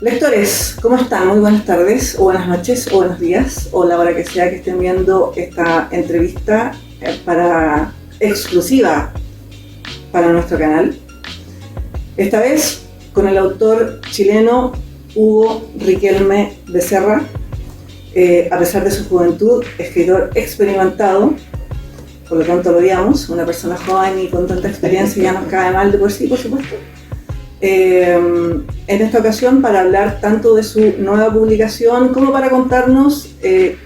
Lectores, ¿cómo están? Muy buenas tardes, o buenas noches, o buenos días, o la hora que sea que estén viendo esta entrevista exclusiva para nuestro canal. Esta vez con el autor chileno Hugo Riquelme Becerra, a pesar de su juventud, escritor experimentado, por lo tanto lo odiamos, una persona joven y con tanta experiencia ya nos cae mal de por sí, por supuesto. En esta ocasión para hablar tanto de su nueva publicación como para contarnos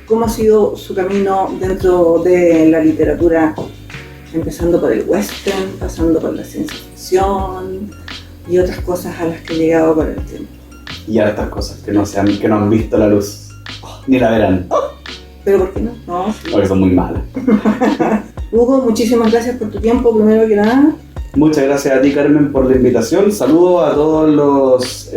cómo ha sido su camino dentro de la literatura, empezando por el western, pasando por la ciencia ficción y otras cosas a las que he llegado con el tiempo. Y hartas cosas que no han visto la luz, ni la verán. ¿Pero por qué no? No, sí. Porque son muy malas. Hugo, muchísimas gracias por tu tiempo, primero que nada. Muchas gracias a ti, Carmen, por la invitación. Saludos a todos los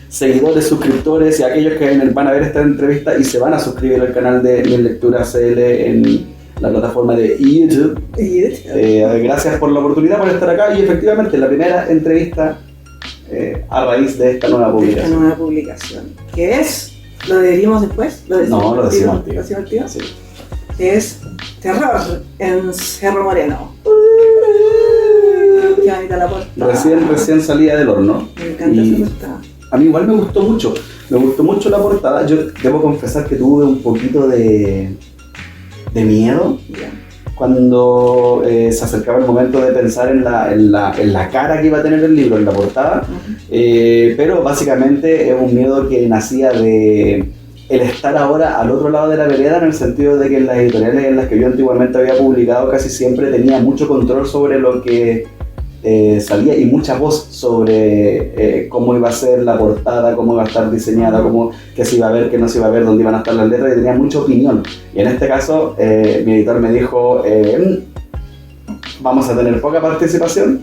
seguidores, suscriptores y a aquellos que van a ver esta entrevista y se van a suscribir al canal de Mi Lectura CL en la plataforma de YouTube. Gracias por la oportunidad, por estar acá y efectivamente la primera entrevista a raíz de esta nueva publicación. Esta nueva publicación, que es, ¿lo diríamos después? Lo decimos al tío. ¿Lo decimos al tío? Sí. Es Terror en Cerro Moreno. Qué bonita la portada. Recién salida del horno. Me encanta esa portada. A mí igual me gustó mucho la portada. Yo debo confesar que tuve un poquito de miedo cuando se acercaba el momento de pensar en la cara que iba a tener el libro, en la portada. Pero básicamente es un miedo que nacía de el estar ahora al otro lado de la vereda, en el sentido de que en las editoriales en las que yo antiguamente había publicado casi siempre tenía mucho control sobre lo que salía y mucha voz sobre cómo iba a ser la portada, cómo iba a estar diseñada, qué se iba a ver, qué no se iba a ver, dónde iban a estar las letras, y tenía mucha opinión. Y en este caso mi editor me dijo vamos a tener poca participación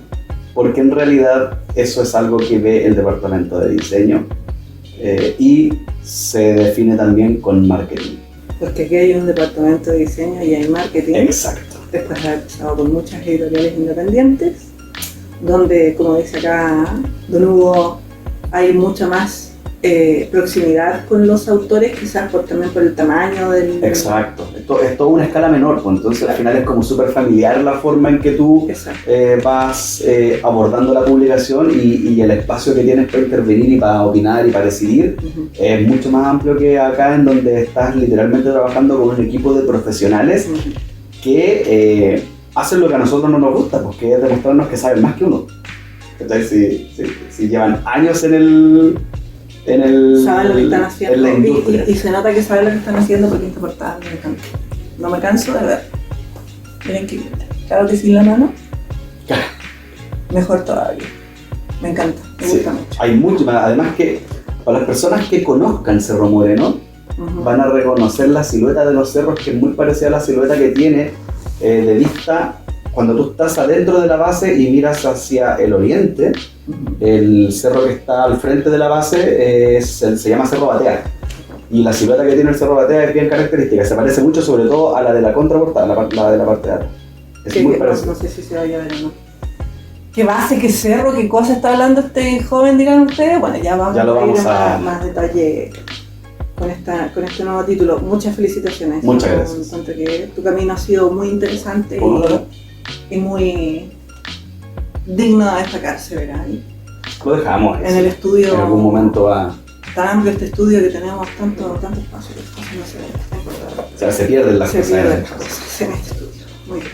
porque en realidad eso es algo que ve el departamento de diseño y se define también con marketing. Porque aquí hay un departamento de diseño y hay marketing. Exacto. Después de haber pasado con muchas editoriales independientes, donde, como dice acá Don Hugo, hay mucha más proximidad con los autores, quizás también por el tamaño del... Exacto, es toda una escala menor, pues entonces al final es como súper familiar la forma en que tú vas abordando la publicación y el espacio que tienes para intervenir y para opinar y para decidir es mucho más amplio que acá, en donde estás literalmente trabajando con un equipo de profesionales que hacen lo que a nosotros no nos gusta, porque es demostrarnos que saben más que uno. Entonces, si llevan años saben lo que están haciendo, en la industria. Y se nota que saben lo que están haciendo porque esta portada me encanta. No me canso de ver. Miren qué linda. Claro que sin la mano, mejor todavía. Me encanta, me gusta mucho. Hay mucho, además que para las personas que conozcan Cerro Moreno, van a reconocer la silueta de los cerros, que es muy parecida a la silueta que tiene de vista cuando tú estás adentro de la base y miras hacia el oriente. El cerro que está al frente de la base se llama Cerro Batea, y la silueta que tiene el Cerro Batea es bien característica, se parece mucho sobre todo a la de la contraportada, la de la parte de atrás. Es muy parecida. No sé si se vaya a ver o no. ¿Qué base, qué cerro, qué cosa está hablando este joven, dirán ustedes? Bueno, ya vamos a ir más detalle con este nuevo título. Muchas felicitaciones. Muchas gracias. Encuentro que tu camino ha sido muy interesante y muy digno de destacarse, ¿verdad? Lo dejamos en el estudio. En algún momento va. Tan amplio este estudio que tenemos tanto espacio, las cosas no se ven. O sea, se pierden las cosas. Se pierden las cosas en este estudio. Muy bien.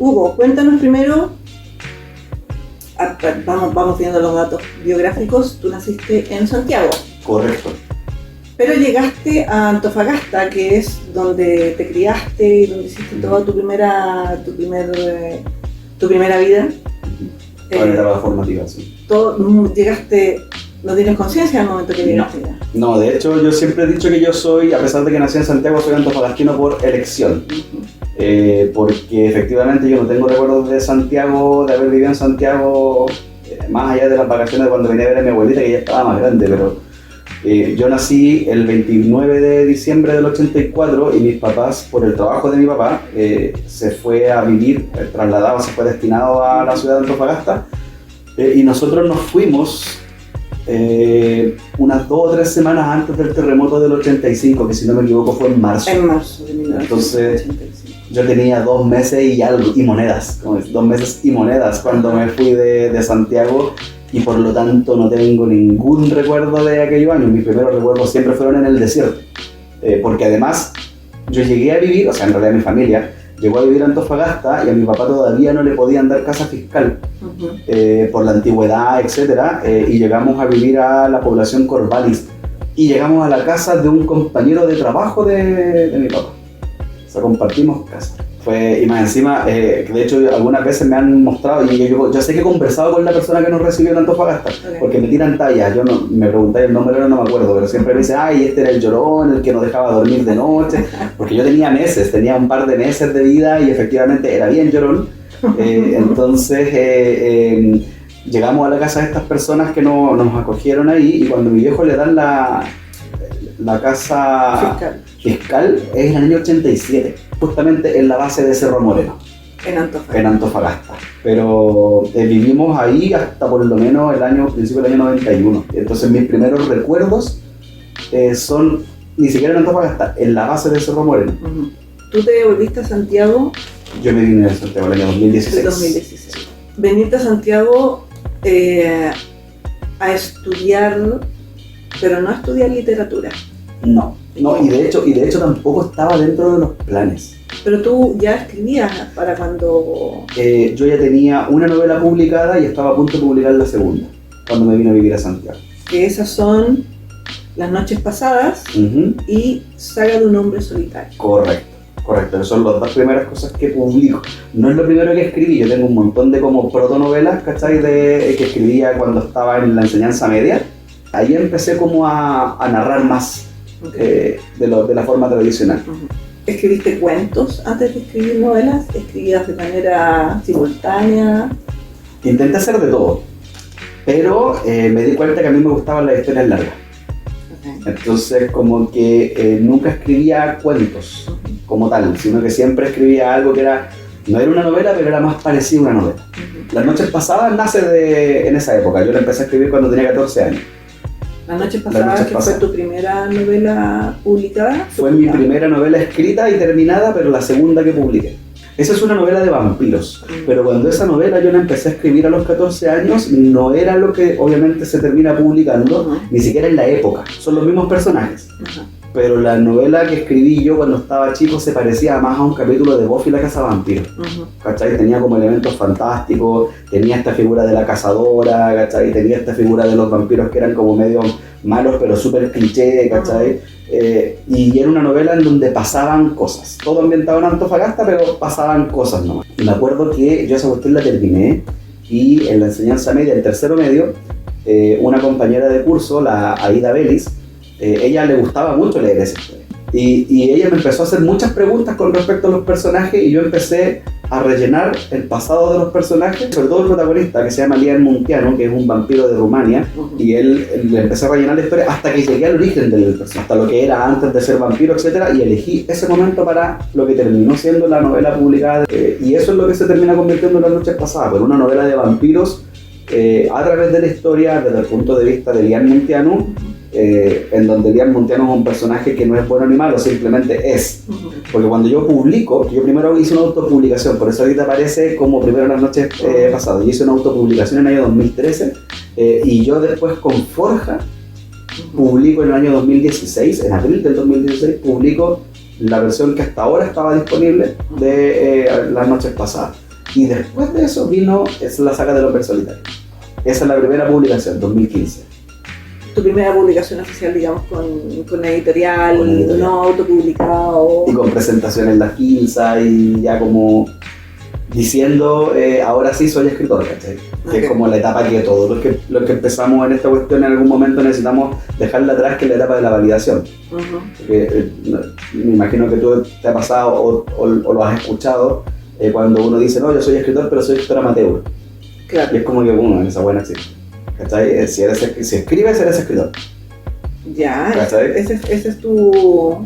Hugo, cuéntanos primero. Vamos viendo los datos biográficos. Tú naciste en Santiago. Correcto. Pero llegaste a Antofagasta, que es donde te criaste y donde hiciste toda tu primera vida. Toda la etapa formativa, sí. Llegaste, no tienes conciencia al momento que llegaste ya. No, de hecho yo siempre he dicho que yo soy, a pesar de que nací en Santiago, soy antofagastino por elección. Porque efectivamente yo no tengo recuerdos de Santiago, de haber vivido en Santiago, más allá de las vacaciones de cuando venía a ver a mi abuelita, que ya estaba más grande, pero yo nací el 29 de diciembre del 84 y mis papás, por el trabajo de mi papá, se fue a vivir, se fue destinado a la ciudad de Antofagasta, y nosotros nos fuimos unas 2 o 3 semanas antes del terremoto del 85, que si no me equivoco fue en marzo. En marzo de 1985. Entonces yo tenía 2 meses y algo, y monedas, como 2 meses y monedas cuando me fui de Santiago, y por lo tanto no tengo ningún recuerdo de aquellos años. Mis primeros recuerdos siempre fueron en el desierto, porque además yo llegué a vivir, o sea, en realidad mi familia llegó a vivir a Antofagasta y a mi papá todavía no le podían dar casa fiscal por la antigüedad, etcétera, y llegamos a vivir a la población Corvallis y llegamos a la casa de un compañero de trabajo de mi papá. O sea, compartimos casa. Y más encima, de hecho algunas veces me han mostrado, y yo sé que he conversado con la persona que nos recibió en Antofagasta, porque me tiran tallas. Yo no, me preguntáis el nombre, no me acuerdo, pero siempre me dicen, ay, este era el llorón, el que nos dejaba dormir de noche, porque yo tenía un par de meses de vida y efectivamente era bien llorón. Entonces llegamos a la casa de estas personas que nos acogieron ahí, y cuando mi viejo le dan la casa fiscal es en el año 87, justamente en la base de Cerro Moreno, en Antofagasta. Pero vivimos ahí hasta por lo menos principio del año 91. Entonces mis primeros recuerdos son ni siquiera en Antofagasta, en la base de Cerro Moreno. ¿Tú te volviste a Santiago? Yo me vine de Santiago el año 2016. 2016. Veniste a Santiago a estudiar, pero no a estudiar literatura. No, y de hecho tampoco estaba dentro de los planes. Pero tú ya escribías para cuando... Yo ya tenía una novela publicada y estaba a punto de publicar la segunda, cuando me vine a vivir a Santiago. Que esas son Las noches pasadas y Saga de un hombre solitario. Correcto, esas son las 2 primeras cosas que publico. No es lo primero que escribí, yo tengo un montón de como protonovelas, ¿cachai? Que escribía cuando estaba en la enseñanza media. Ahí empecé como a narrar más de la forma tradicional. ¿Escribiste cuentos antes de escribir novelas? ¿Escribías de manera simultánea? Intenté hacer de todo, pero me di cuenta que a mí me gustaban las historias largas. Entonces como que nunca escribía cuentos como tal, sino que siempre escribía algo que no era una novela, pero era más parecido a una novela. Las noches pasadas nace en esa época. Yo la empecé a escribir cuando tenía 14 años. Las noches pasadas, que fue tu primera novela publicada. Fue mi primera novela escrita y terminada, pero la segunda que publiqué. Esa es una novela de vampiros, pero cuando esa novela yo la empecé a escribir a los 14 años, no era lo que obviamente se termina publicando, ni siquiera en la época, son los mismos personajes. Pero la novela que escribí yo cuando estaba chico se parecía más a un capítulo de Buffy la cazavampiros, ¿cachai? Tenía como elementos fantásticos, tenía esta figura de la cazadora, ¿cachai? Tenía esta figura de los vampiros que eran como medio malos pero súper cliché, ¿cachai? Y era una novela en donde pasaban cosas, todo ambientado en Antofagasta, pero pasaban cosas nomás. Y me acuerdo que yo esa cuestión la terminé, y en la enseñanza media, en tercero medio, una compañera de curso, la Aida Vélez, ella le gustaba mucho leer esa historia. Y ella me empezó a hacer muchas preguntas con respecto a los personajes, y yo empecé a rellenar el pasado de los personajes, sobre todo el protagonista, que se llama Lian Munteanu, que es un vampiro de Rumania, y él le empecé a rellenar la historia hasta que llegué al origen del personaje, hasta lo que era antes de ser vampiro, etc. Y elegí ese momento para lo que terminó siendo la novela publicada, y eso es lo que se termina convirtiendo en Las noches pasadas, por una novela de vampiros a través de la historia desde el punto de vista de Lian Munteanu, en donde Lian Munteanu es un personaje que no es bueno ni malo, simplemente es. Porque cuando yo publico, yo primero hice una autopublicación, por eso ahorita aparece como primero Las noches pasadas. Yo hice una autopublicación en el año 2013, y yo después con Forja publico en el año 2016, en abril del 2016, publico la versión que hasta ahora estaba disponible de Las noches pasadas. Y después de eso vino la saga del hombre solitario. Esa es la primera publicación, 2015. Tu primera publicación oficial, digamos, con editorial, no autopublicado. Y con presentación en la Quinza, y ya como diciendo, ahora sí soy escritor, ¿cachai? Que es como la etapa que todos los que empezamos en esta cuestión en algún momento necesitamos dejarla atrás, que es la etapa de la validación. Porque, me imagino que tú te ha pasado o lo has escuchado, cuando uno dice, no, yo soy escritor, pero soy escritor amateur. Claro. Y es como que, bueno, esa buena existe. ¿Cachai? Si escribes, eres escritor. Ya, esa es tu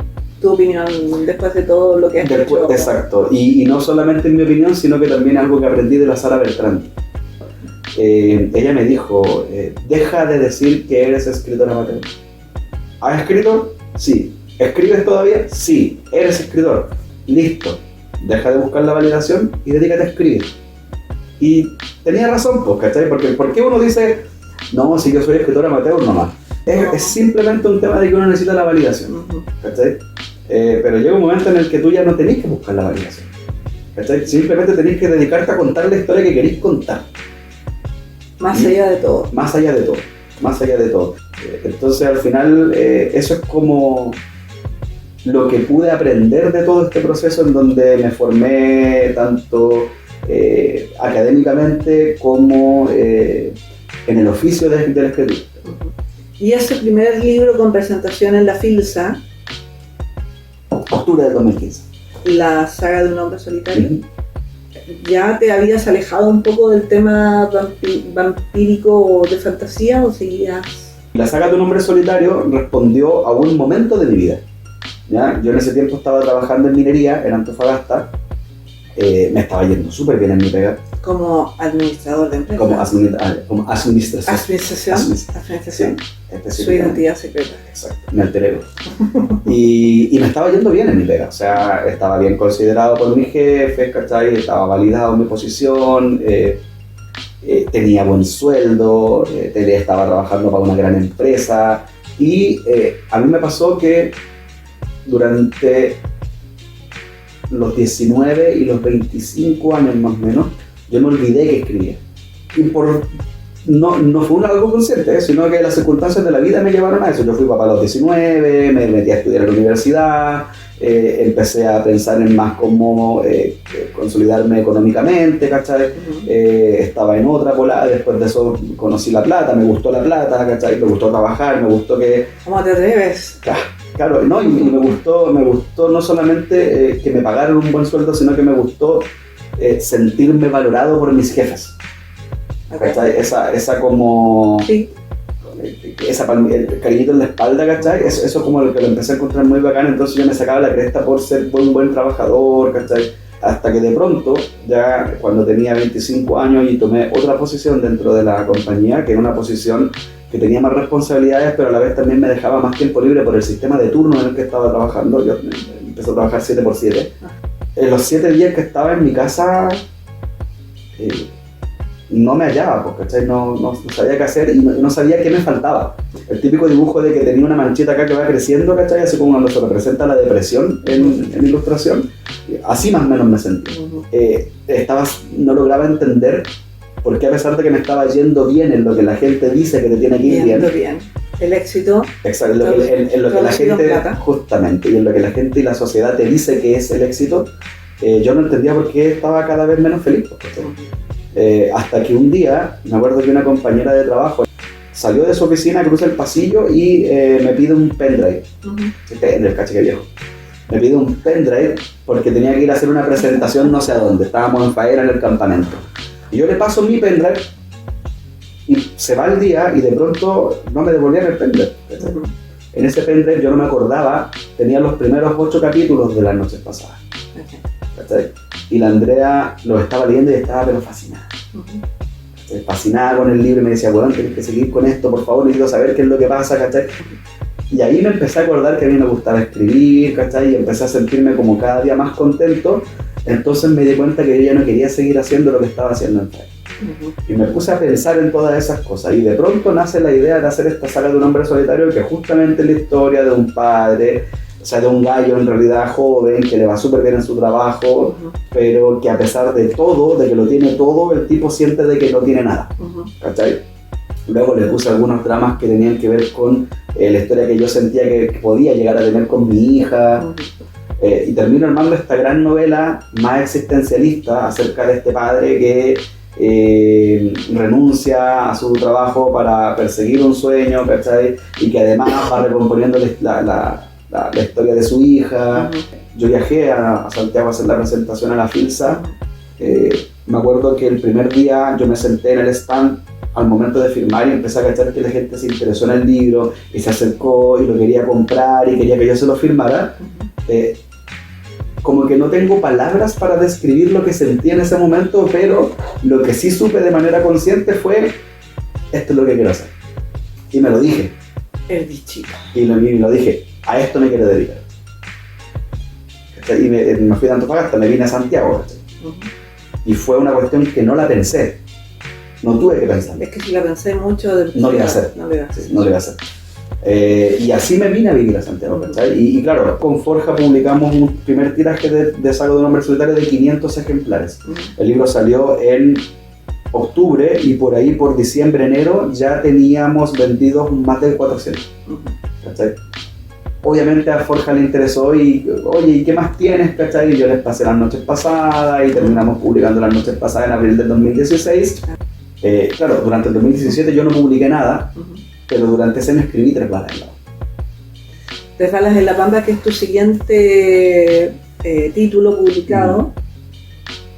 opinión después de todo lo que has hecho. Exacto, y no solamente en mi opinión, sino que también algo que aprendí de la Sara Bertrand. ella me dijo, deja de decir que eres escritor amateur. ¿Has escrito? Sí. ¿Escribes todavía? Sí. ¿Eres escritor? Listo. Deja de buscar la validación y dedícate a escribir. Y tenía razón, pues, ¿cachai? Porque ¿por qué uno dice, no, si yo soy escritor amateur nomás? Es simplemente un tema de que uno necesita la validación, ¿cachai? Pero llega un momento en el que tú ya no tenés que buscar la validación, ¿cachai? Simplemente tenés que dedicarte a contar la historia que querés contar. Más allá de todo. Más allá de todo, más allá de todo. Entonces al final eso es como lo que pude aprender de todo este proceso en donde me formé tanto académicamente como en el oficio de la escritura. Y ese primer libro con presentación en la Filsa, octubre del 2015. La saga de un hombre solitario, ¿ya te habías alejado un poco del tema vampírico o de fantasía o seguías? La saga de un hombre solitario respondió a un momento de mi vida, ¿ya? Yo en ese tiempo estaba trabajando en minería en Antofagasta, me estaba yendo súper bien en mi pega. Como administrador de empresa. Como administración. Administración. Sí, su identidad secreta. Exacto, mi alter ego. y me estaba yendo bien en mi pega, o sea, estaba bien considerado por mi jefe, ¿cachai? Estaba validado mi posición, tenía buen sueldo, estaba trabajando para una gran empresa y a mí me pasó que durante los 19 y los 25 años más o menos, yo me olvidé que escribía. Y no fue algo consciente, sino que las circunstancias de la vida me llevaron a eso. Yo fui papá a los 19, me metí a estudiar en la universidad, empecé a pensar en más cómo consolidarme económicamente, ¿cachai? Estaba en otra volada, después de eso conocí la plata, me gustó la plata, ¿cachai? Me gustó trabajar, me gustó que... ¿Cómo te atreves? Claro, no, y me gustó no solamente que me pagaran un buen sueldo, sino que me gustó sentirme valorado por mis jefes. ¿Cachai? Esa como... Sí. El cariñito en la espalda, ¿cachai? Eso como lo que lo empecé a encontrar muy bacán, entonces yo me sacaba la cresta por ser un buen trabajador, ¿cachai? Hasta que de pronto, ya cuando tenía 25 años y tomé otra posición dentro de la compañía, que era una posición que tenía más responsabilidades, pero a la vez también me dejaba más tiempo libre por el sistema de turno en el que estaba trabajando. Yo empecé a trabajar 7x7. En los 7 días que estaba en mi casa, no me hallaba, ¿cachai? No sabía qué hacer y no sabía qué me faltaba. El típico dibujo de que tenía una manchita acá que va creciendo, ¿cachai? Así como cuando se representa la depresión en ilustración. Así más o menos me sentí. No lograba entender por qué, a pesar de que me estaba yendo bien en lo que la gente dice que te tiene que ir bien. El éxito. Exacto, en lo que la gente, justamente, y en lo que la gente y la sociedad te dice que es el éxito, yo no entendía por qué estaba cada vez menos feliz. Hasta que un día, me acuerdo que una compañera de trabajo salió de su oficina, cruza el pasillo y me pide un pendrive. El caché viejo. Me pide un pendrive porque tenía que ir a hacer una presentación no sé a dónde. Estábamos en faena en el campamento. Y yo le paso mi pendrive y se va el día y de pronto no me devolvían el pendrive. En ese pendrive yo no me acordaba, tenía los primeros 8 capítulos de las noches pasadas. Y la Andrea lo estaba leyendo y estaba pero fascinada. Fascinada con el libro y me decía, bueno, tienes que seguir con esto, por favor, necesito saber qué es lo que pasa, ¿cachai? Y ahí me empecé a acordar que a mí me gustaba escribir, ¿cachai? Y empecé a sentirme como cada día más contento. Entonces me di cuenta que yo ya no quería seguir haciendo lo que estaba haciendo en Facebook. Y me puse a pensar en todas esas cosas. Y de pronto nace la idea de hacer esta saga de un hombre solitario, que justamente es la historia de un padre, o sea, de un gallo en realidad joven, que le va súper bien en su trabajo, pero que a pesar de todo, de que lo tiene todo, el tipo siente de que no tiene nada. ¿Cachai? Luego le puse algunos dramas que tenían que ver con la historia que yo sentía que podía llegar a tener con mi hija. Y termino armando esta gran novela más existencialista acerca de este padre que renuncia a su trabajo para perseguir un sueño, ¿cachai? Y que además va recomponiendo la historia de su hija. Yo viajé a Santiago a hacer la presentación a la Filsa. Me acuerdo que el primer día yo me senté en el stand al momento de firmar y empecé a cachar que la gente se interesó en el libro y se acercó y lo quería comprar y quería que yo se lo firmara. Como que no tengo palabras para describir lo que sentí en ese momento, pero Lo que sí supe de manera consciente fue, esto es lo que quiero hacer. Y me lo dije. El bichito. Y lo dije, a esto me quiero dedicar. ¿Cachai? Y me fui de Antofagasta, me vine a Santiago. Uh-huh. Y fue una cuestión que no la pensé. No tuve que pensar. Es que si la pensé mucho... No lo iba a hacer. No lo iba a hacer. Y así me vine a vivir a Santiago, ¿cachai? Y claro, con Forja publicamos un primer tiraje de Saga de un hombre solitario de 500 ejemplares. Uh-huh. El libro salió en octubre y por ahí, por diciembre, enero, ya teníamos vendidos más de 400. Uh-huh. ¿Cachai? Obviamente a Forja le interesó y, oye, ¿y qué más tienes? ¿Cachai? Y yo les pasé las noches pasadas y terminamos publicando las noches pasadas en abril del 2016. Claro, durante el 2017 yo no publiqué nada, uh-huh, pero durante ese año escribí 3 balas en la Pampa. 3 balas en la Pampa, que es tu siguiente título publicado, uh-huh,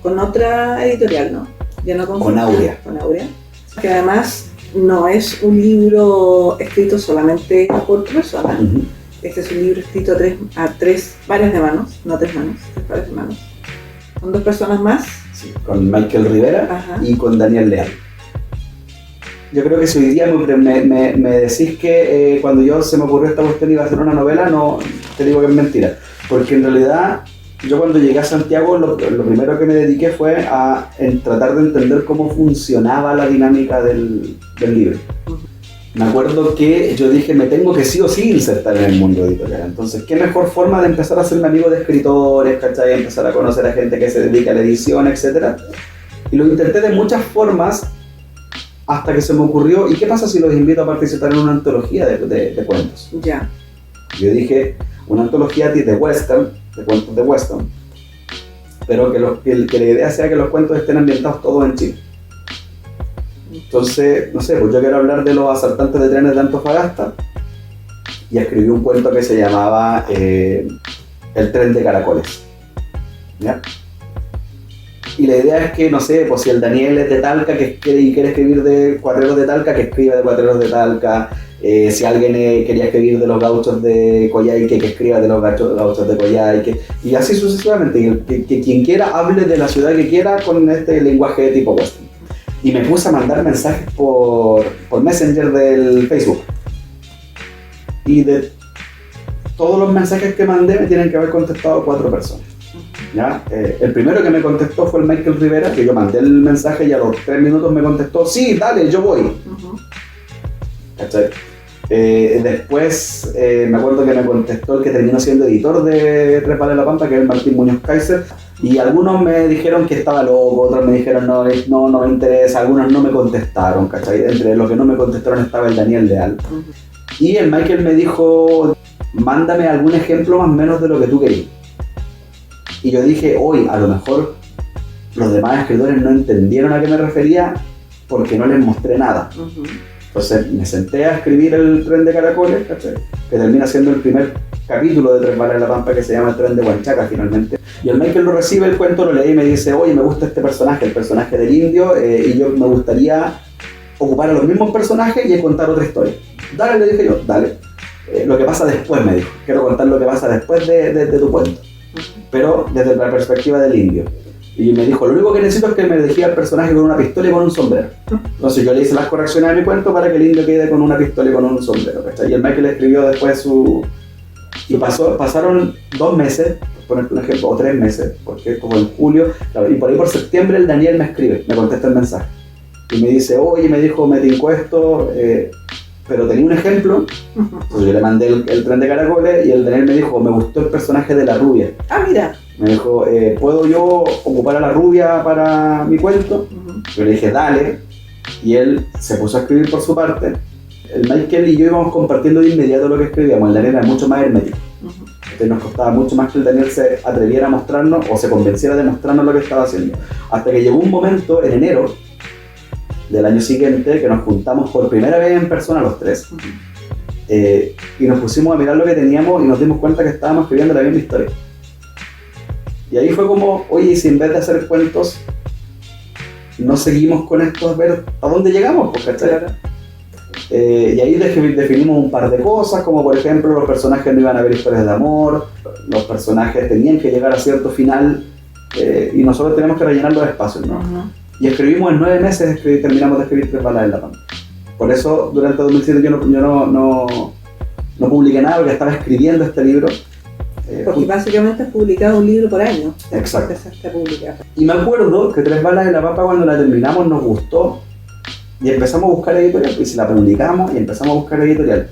con otra editorial, ¿no? Ya no con Aurea. Con Aurea. Que además no es un libro escrito solamente por tu persona. Uh-huh. Este es un libro escrito a tres pares de manos, no 3 manos, 3 pares de manos. Con 2 personas más. Sí, con Michael Rivera, ajá, y con Daniel Leal. Yo creo que si hoy día me decís que cuando se me ocurrió esta cuestión iba a hacer una novela, no, te digo que es mentira. Porque en realidad, yo cuando llegué a Santiago, lo primero que me dediqué fue a tratar de entender cómo funcionaba la dinámica del libro. Uh-huh. Me acuerdo que yo dije, me tengo que sí o sí insertar en el mundo editorial. Entonces, ¿qué mejor forma de empezar a hacerme amigo de escritores, ¿cachai? Empezar a conocer a gente que se dedica a la edición, etc. Y lo intenté de muchas formas hasta que se me ocurrió, ¿y qué pasa si los invito a participar en una antología de cuentos? Ya. Yo dije, una antología de western, de cuentos de western, pero que la idea sea que los cuentos estén ambientados todos en Chile. Entonces, no sé, pues yo quiero hablar de los asaltantes de trenes de Antofagasta y escribí un cuento que se llamaba El tren de caracoles, ¿ya? Y la idea es que, no sé, pues si el Daniel es de Talca y quiere escribir de Cuatreros de Talca, que escriba de Cuatreros de Talca. Si alguien quería escribir de los gauchos de Coyhaique, que escriba de los gauchos de Coyhaique. Y así sucesivamente, que quien quiera hable de la ciudad que quiera con este lenguaje de tipo western. Y me puse a mandar mensajes por Messenger del Facebook. Y de todos los mensajes que mandé me tienen que haber contestado 4 personas. ¿Ya? El primero que me contestó fue el Michael Rivera, que yo mandé el mensaje y a los 3 minutos me contestó, sí, dale, yo voy. Uh-huh. ¿Cachai? Después me acuerdo que me contestó el que terminó siendo editor de 3 balas en la Pampa, que es el Martín Muñoz Kaiser, y algunos me dijeron que estaba loco, otros me dijeron no me interesa, algunos no me contestaron, ¿cachai? Entre los que no me contestaron estaba el Daniel Leal. Uh-huh. Y el Michael me dijo, mándame algún ejemplo más o menos de lo que tú querías. Y yo dije, hoy a lo mejor los demás escritores no entendieron a qué me refería porque no les mostré nada. Uh-huh. Entonces me senté a escribir el tren de caracoles, ¿cachai? Que termina siendo el primer capítulo de 3 balas en la Pampa, que se llama el tren de Huanchaca finalmente. Y el Michael lo recibe, el cuento lo lee y me dice, oye, me gusta este personaje, el personaje del indio, y yo me gustaría ocupar a los mismos personajes y contar otra historia. Dale, le dije yo, dale. Lo que pasa después, me dijo, quiero contar lo que pasa después de tu cuento, pero desde la perspectiva del indio. Y me dijo, lo único que necesito es que me dijera el personaje con una pistola y con un sombrero. Entonces yo le hice las correcciones a mi cuento para que el indio quede con una pistola y con un sombrero, ¿cachai? Y el Michael escribió después y pasaron 2 meses, por ponerte un ejemplo, o 3 meses, porque es como en julio, claro, y por ahí por septiembre el Daniel me escribe, me contesta el mensaje. Y me dice, oye, me dijo, me tincó esto, pero tenía un ejemplo. Entonces yo le mandé el tren de caracoles y el Daniel me dijo, me gustó el personaje de la rubia. Ah, mira. Me dijo, ¿puedo yo ocupar a la rubia para mi cuento? Uh-huh. Yo le dije, dale. Y él se puso a escribir por su parte. El Michael y yo íbamos compartiendo de inmediato lo que escribíamos. El Daniel era mucho más hermético. Uh-huh. Entonces nos costaba mucho más que el Daniel se atreviera a mostrarnos o se convenciera de mostrarnos lo que estaba haciendo. Hasta que llegó un momento en enero del año siguiente que nos juntamos por primera vez en persona los 3. Uh-huh. Y nos pusimos a mirar lo que teníamos y nos dimos cuenta que estábamos escribiendo la misma historia. Y ahí fue como, oye, si en vez de hacer cuentos no seguimos con esto a ver a dónde llegamos, ¿cachai? Y ahí definimos un par de cosas, como por ejemplo los personajes no iban a ver historias de amor, los personajes tenían que llegar a cierto final y nosotros tenemos que rellenar los espacios, ¿no? Uh-huh. Y escribimos en 9 meses, terminamos de escribir Tres balas en la Pampa. Por eso, durante 2007 yo no publiqué nada, porque estaba escribiendo este libro. Porque básicamente has publicado un libro por año. Exacto. Empezaste a publicar. Y me acuerdo que Tres balas en la Pampa, cuando la terminamos, nos gustó. Y empezamos a buscar editorial, y si la publicamos y empezamos a buscar editorial.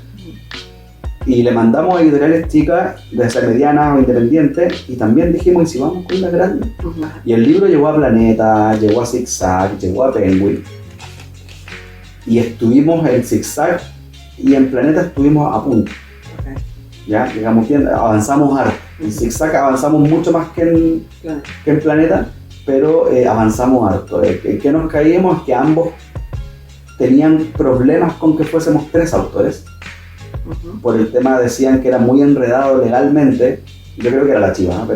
Y le mandamos a editoriales chicas, de ser medianas o independientes, y también dijimos, ¿y si vamos con una grande? Y el libro llegó a Planeta, llegó a Zigzag, llegó a Penguin. Y estuvimos en Zigzag y en Planeta estuvimos a punto. Okay. Ya, llegamos bien, avanzamos harto. En Zigzag avanzamos mucho más que en Planeta, pero avanzamos harto. ¿Qué nos caímos? Que ambos tenían problemas con que fuésemos 3 autores. Por el tema, decían que era muy enredado legalmente. Yo creo que era la chiva, ¿no?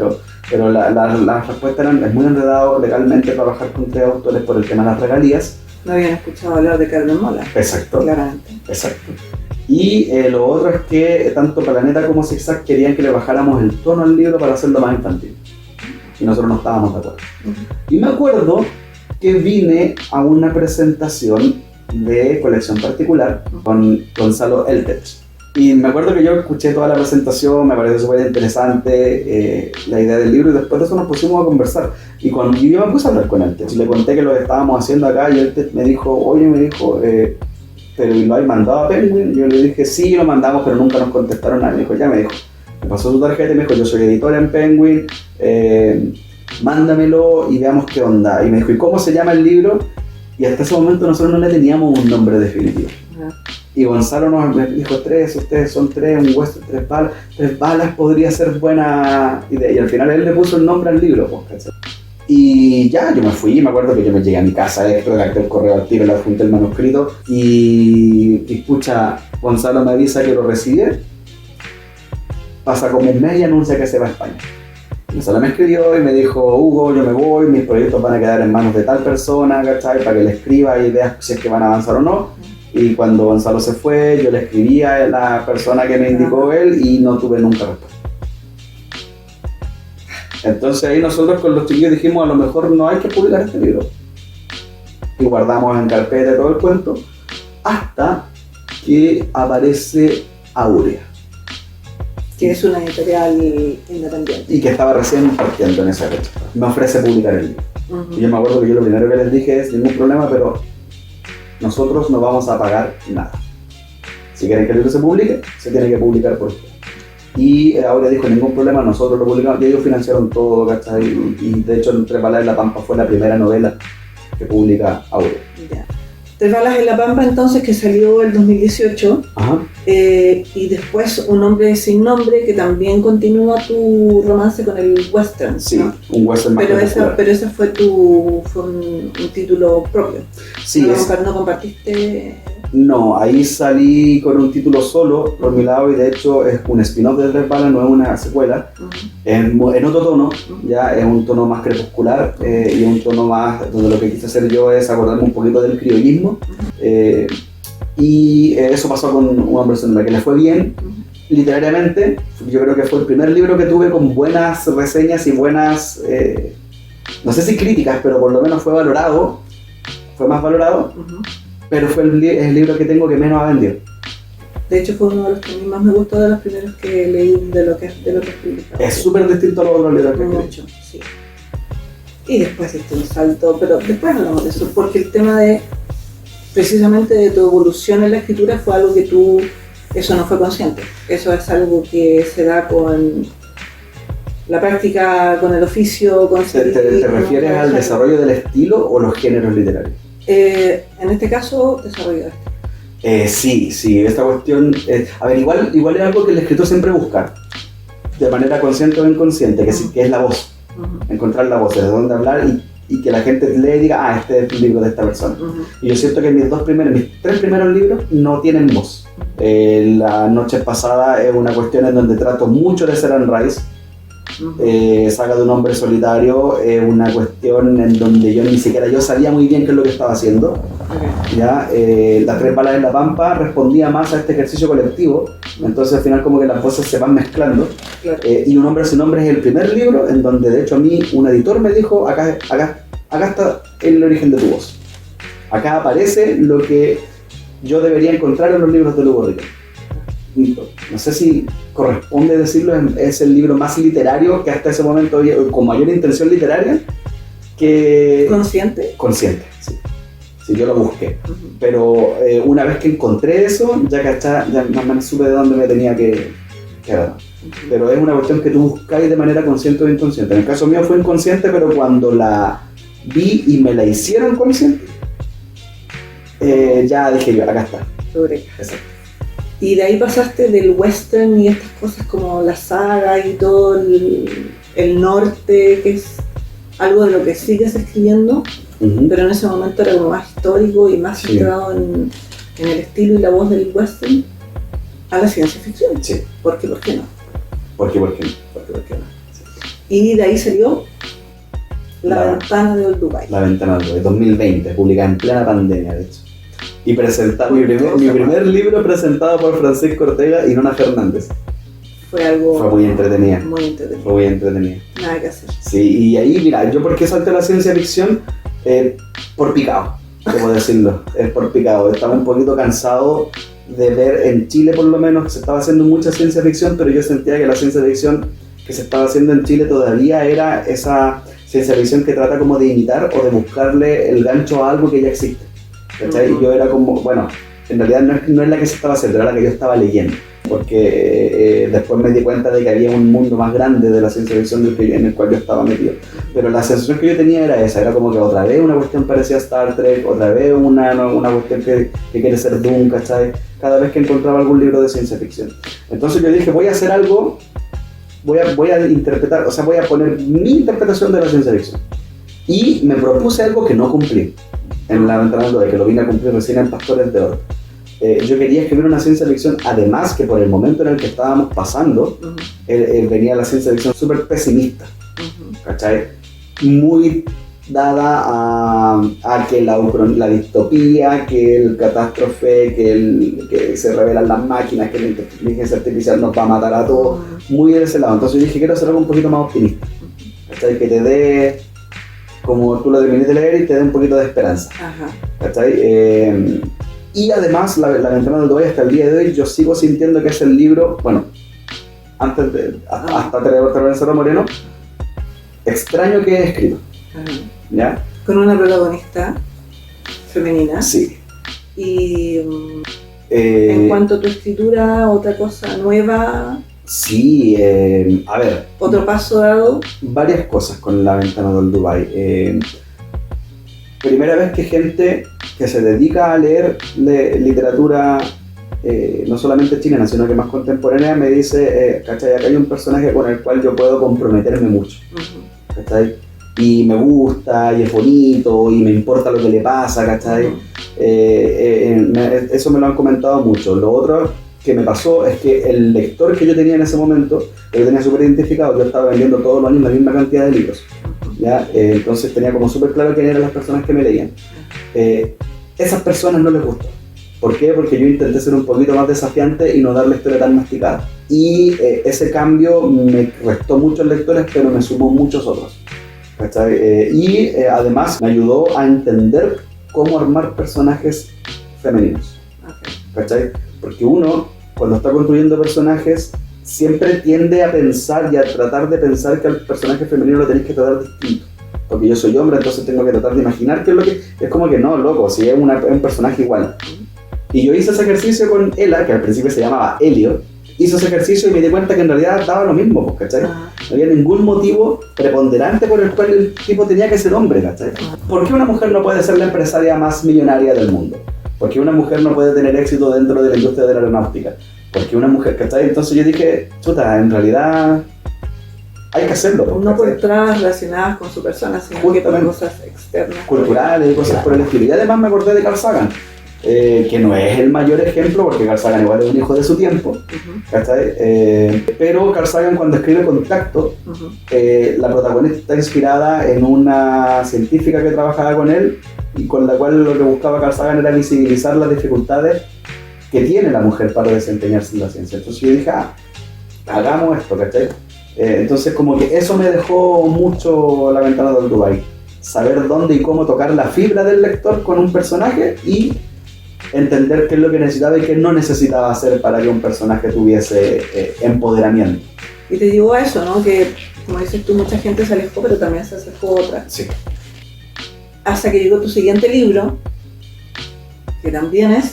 Pero la respuesta era: es muy enredado legalmente trabajar con 3 autores por el tema de las regalías. No habían escuchado hablar de Carmen Mola. Exacto. Claramente. Exacto. Y lo otro es que tanto Planeta como Zigzag querían que le bajáramos el tono al libro para hacerlo más infantil. Y nosotros no estábamos de acuerdo. Y me acuerdo que vine a una presentación de Colección Particular con Gonzalo Eltech. Y me acuerdo que yo escuché toda la presentación, me pareció súper interesante la idea del libro, y después de eso nos pusimos a conversar. Y cuando yo me puse a hablar con Eltech, le conté que lo estábamos haciendo acá, y Eltech me dijo, pero ¿lo has mandado a Penguin? Yo le dije, sí, lo mandamos, pero nunca nos contestaron nada. Me dijo, ya, me pasó su tarjeta y me dijo, yo soy editor en Penguin, mándamelo y veamos qué onda. Y me dijo, ¿y cómo se llama el libro? Y hasta ese momento nosotros no le teníamos un nombre definitivo. Y Gonzalo nos dijo, ustedes son 3, un western, 3 balas. 3 balas podría ser buena idea. Y al final él le puso el nombre al libro, pues, ¿cachai? Y ya, yo me fui, me acuerdo que yo me llegué a mi casa, redacté el correo al tiro, le adjunté el manuscrito, y escucha, Gonzalo me avisa que lo recibí. Pasa como un mes y anuncia que se va a España. Gonzalo me escribió y me dijo, Hugo, yo me voy, mis proyectos van a quedar en manos de tal persona, ¿cachai? Para que le escriba y veas si es que van a avanzar o no. Y cuando Gonzalo se fue, yo le escribí a la persona que me indicó él y no tuve nunca respuesta. Entonces ahí nosotros con los chiquillos dijimos, a lo mejor no hay que publicar este libro. Y guardamos en carpeta todo el cuento, hasta que aparece Aurea. Que es una editorial independiente. Y que estaba recién partiendo en esa fecha. Me ofrece publicar el libro. Y yo me acuerdo que yo lo primero que les dije es, ningún problema, pero nosotros no vamos a pagar nada. Si quieren que el libro se publique, se tiene que publicar por ustedes. Y Aurea dijo, ningún problema, nosotros lo publicamos. Y ellos financiaron todo, ¿cachai? Y de hecho, Tres balas en la Pampa fue la primera novela que publica Aurea. Ya. Tres balas en la Pampa, entonces, que salió el 2018. Ajá. Y después Un hombre sin nombre, que también continúa tu romance con el western. Sí, ¿no? un western más popular. Pero ese fue un título propio. Sí, ¿No compartiste? No, ahí salí con un título solo por mi lado, y de hecho es un spin-off de Tres balas, no es una secuela. En otro tono, ya es un tono más crepuscular, y un tono más donde lo que quise hacer yo es acordarme un poquito del criollismo. Y eso pasó con Un hombre sin nombre, que le fue bien literariamente. Yo creo que fue el primer libro que tuve con buenas reseñas y buenas, no sé si críticas, pero por lo menos fue valorado, fue más valorado. Pero fue el libro que tengo que menos ha vendido. De hecho fue uno de los que a mí más me gustó, de los primeros que leí de lo que has publicado. Es súper distinto a los otros libros que escribí. Mucho, sí. Y después un salto, pero después hablamos de eso, porque el tema precisamente de tu evolución en la escritura fue algo que eso no fue consciente. Eso es algo que se da con la práctica, con el oficio, con... ¿Te refieres al desarrollo del estilo o los géneros literarios? En este caso, desarrollo de estilo. Sí, esta cuestión... a ver, igual es algo que el escritor siempre busca, de manera consciente o inconsciente, que es la voz. Encontrar la voz, de dónde hablar, y que la gente lee y diga, este es el libro de esta persona. Y yo siento que mis 3 primeros libros no tienen voz. La noche pasada es una cuestión en donde trato mucho de Seran Rice. Saga de un hombre solitario, una cuestión en donde yo ni siquiera yo sabía muy bien qué es lo que estaba haciendo. Ya, las Tres balas en la Pampa respondía más a este ejercicio colectivo, entonces al final como que las voces se van mezclando. Y Un hombre sin nombre es el primer libro en donde de hecho a mí un editor me dijo, acá acá está el origen de tu voz. Acá aparece lo que yo debería encontrar en los libros de Lugo Riquelme. No sé si corresponde decirlo, es el libro más literario que hasta ese momento había, con mayor intención literaria que... ¿Consciente? Consciente, sí. Sí, yo lo busqué. Pero una vez que encontré eso, ya más o menos supe de dónde me tenía que agarrar. Pero es una cuestión que tú buscáis de manera consciente o inconsciente. En el caso mío fue inconsciente, pero cuando la vi y me la hicieron consciente, ya dije yo, acá está. Exacto. Y de ahí pasaste del western y estas cosas como la saga y todo el norte, que es algo de lo que sigues escribiendo, pero en ese momento era como más histórico y más centrado en el estilo y la voz del western, a la ciencia ficción. Sí. ¿Por qué no? ¿Por qué no? Sí. Y de ahí salió La Ventana de Old Dubai. La Ventana de Old Dubai, 2020, publicada en plena pandemia, de hecho. Y presentado, mi primer libro presentado por Francisco Ortega y Nona Fernández. Fue muy entretenida. Fue muy entretenida. Nada que hacer. Sí, y ahí, mira, yo por qué salté a la ciencia ficción, por picado, debo decirlo, es por picado. Estaba un poquito cansado de ver en Chile por lo menos que se estaba haciendo mucha ciencia ficción, pero yo sentía que la ciencia ficción que se estaba haciendo en Chile todavía era esa ciencia ficción que trata como de imitar o de buscarle el gancho a algo que ya existe. ¿Cachai? Yo era como, bueno, en realidad no es la que se estaba haciendo, era la que yo estaba leyendo, porque después me di cuenta de que había un mundo más grande de la ciencia ficción en el cual yo estaba metido. Pero la sensación que yo tenía era esa, era como que otra vez una cuestión parecía Star Trek, otra vez una cuestión que quiere ser Doom, ¿cachai? Cada vez que encontraba algún libro de ciencia ficción. Entonces yo dije, voy a hacer algo, voy a interpretar, o sea, voy a poner mi interpretación de la ciencia ficción. Y me propuse algo que no cumplí en La Ventana de Old Dubai, que lo vine a cumplir recién en Pastores de Oro. Yo quería escribir una ciencia ficción, además que por el momento en el que estábamos pasando, venía la ciencia ficción súper pesimista, ¿cachai? Muy dada a que la distopía, que el catástrofe, que se revelan las máquinas, que la inteligencia artificial nos va a matar a todos, muy de ese lado. Entonces yo dije, quiero hacer algo un poquito más optimista, ¿cachai? Que te dé, como tú lo terminé de leer, y te dé un poquito de esperanza, ¿cachai? Y además, La Ventana de Old Dubai, hasta el día de hoy, yo sigo sintiendo que es el libro, bueno, hasta Teresa Moreno, extraño que he escrito. ¿Ya? Con una protagonista femenina. Sí. Y en cuanto a tu escritura, otra cosa nueva. Sí, a ver. ¿Otro paso dado? Varias cosas con La Ventana de Old Dubai. Primera vez que gente que se dedica a leer literatura, no solamente chilena, sino que más contemporánea, me dice, ¿cachai? Acá hay un personaje con el cual yo puedo comprometerme mucho, ¿cachai? Y me gusta, y es bonito, y me importa lo que le pasa, ¿cachai? Eso me lo han comentado mucho. Lo otro que me pasó es que el lector que yo tenía en ese momento, yo tenía súper identificado, yo estaba vendiendo todos los años la misma cantidad de libros, ¿ya? Entonces tenía como súper claro quién eran las personas que me leían. Esas personas no les gustó. ¿Por qué? Porque yo intenté ser un poquito más desafiante y no dar la historia tan masticada. Y ese cambio me restó muchos lectores, pero me sumó muchos otros, ¿cachai? Y además me ayudó a entender cómo armar personajes femeninos, ¿cachai? Porque uno, cuando está construyendo personajes, siempre tiende a pensar y a tratar de pensar que al personaje femenino lo tenéis que tratar distinto. Porque yo soy hombre, entonces tengo que tratar de imaginar qué es lo que... Es como que no, loco, si es un personaje igual. Y yo hice ese ejercicio con Ella, que al principio se llamaba Helio. Hice ese ejercicio y me di cuenta que en realidad daba lo mismo, ¿cachai? No había ningún motivo preponderante por el cual el tipo tenía que ser hombre, ¿cachai? ¿Por qué una mujer no puede ser la empresaria más millonaria del mundo? ¿Por qué una mujer no puede tener éxito dentro de la industria de la aeronáutica? ¿Por qué una mujer, ¿cachai? Entonces yo dije, chuta, en realidad hay que hacerlo. No por trabas relacionadas con su persona, sino que por cosas externas. Culturales y cosas por el estilo. Y además me acordé de Carl Sagan, que no es el mayor ejemplo, porque Carl Sagan igual es un hijo de su tiempo, ¿cachai? Pero Carl Sagan, cuando escribe Contacto, la protagonista está inspirada en una científica que trabajaba con él y con la cual lo que buscaba Carl Sagan era visibilizar las dificultades que tiene la mujer para desempeñarse en la ciencia. Entonces yo dije, hagamos esto, ¿cachai? Entonces como que eso me dejó mucho La Ventana de Old Dubai. saber dónde y cómo tocar la fibra del lector con un personaje y entender qué es lo que necesitaba y qué no necesitaba hacer para que un personaje tuviese empoderamiento. Y te llevó a eso, ¿no? Que, como dices tú, mucha gente se alejó, pero también se acercó otra. Sí. Hasta que llegó tu siguiente libro, que también es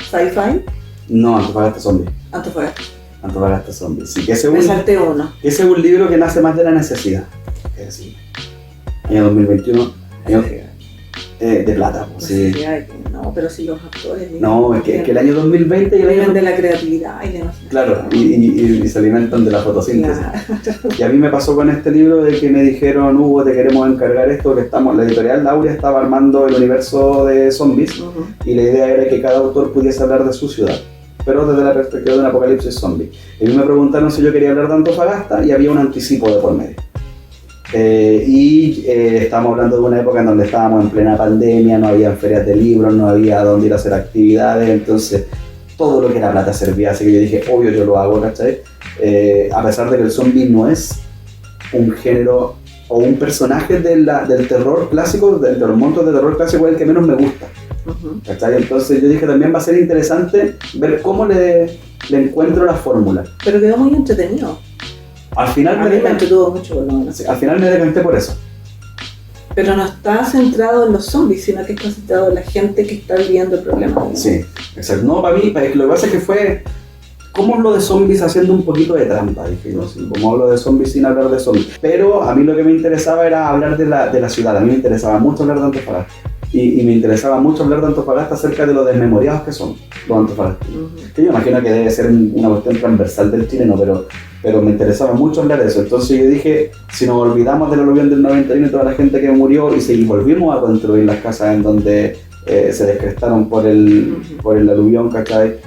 sci-fi. No, Antofagasta Zombie. Antofagasta. Zombie. Sí, que ese Me salté uno. es un libro que nace más de la necesidad. Es decir, año 2021, año de plata. Pues, sí. No, pero si los actores... No, es que el año 2020 y el viven año... de la creatividad y de no sé. Claro, y se alimentan de la fotosíntesis. Claro. Y a mí me pasó con este libro de que me dijeron, Hugo, te queremos encargar esto, que la editorial Lauria estaba armando el universo de zombies, y la idea era que cada autor pudiese hablar de su ciudad, pero desde la perspectiva de un apocalipsis zombie. Y a mí me preguntaron si yo quería hablar de Antofagasta y había un anticipo de por medio. Estábamos hablando de una época en donde estábamos en plena pandemia, no había ferias de libros, no había dónde ir a hacer actividades, entonces todo lo que era plata servía, así que yo dije, obvio yo lo hago, ¿cachai? A pesar de que el zombie no es un género o un personaje del terror clásico, de los monstruos de terror clásico, es el que menos me gusta, ¿cachai? Entonces yo dije, también va a ser interesante ver cómo le encuentro la fórmula. Pero quedó muy entretenido. Al final me entretuvo mucho, por lo menos. Al final me decanté por eso. Pero no está centrado en los zombies, sino que está centrado en la gente que está viviendo el problema. Sí, exacto. No, para mí, lo que pasa es que fue... ¿Cómo hablo de zombies haciendo un poquito de trampa? Dije, no sé, ¿cómo hablo de zombies sin hablar de zombies? Pero a mí lo que me interesaba era hablar de la ciudad. A mí me interesaba mucho hablar de Antofagasta. Y me interesaba mucho hablar de Antofagasta acerca de los desmemoriados que son los antofagastas. Que yo imagino que debe ser una cuestión transversal del chileno, pero me interesaba mucho hablar de eso. Entonces yo dije, si nos olvidamos del aluvión del 91 y toda la gente que murió, y si volvimos a construir las casas en donde se descrestaron por el aluvión, ¿cachai?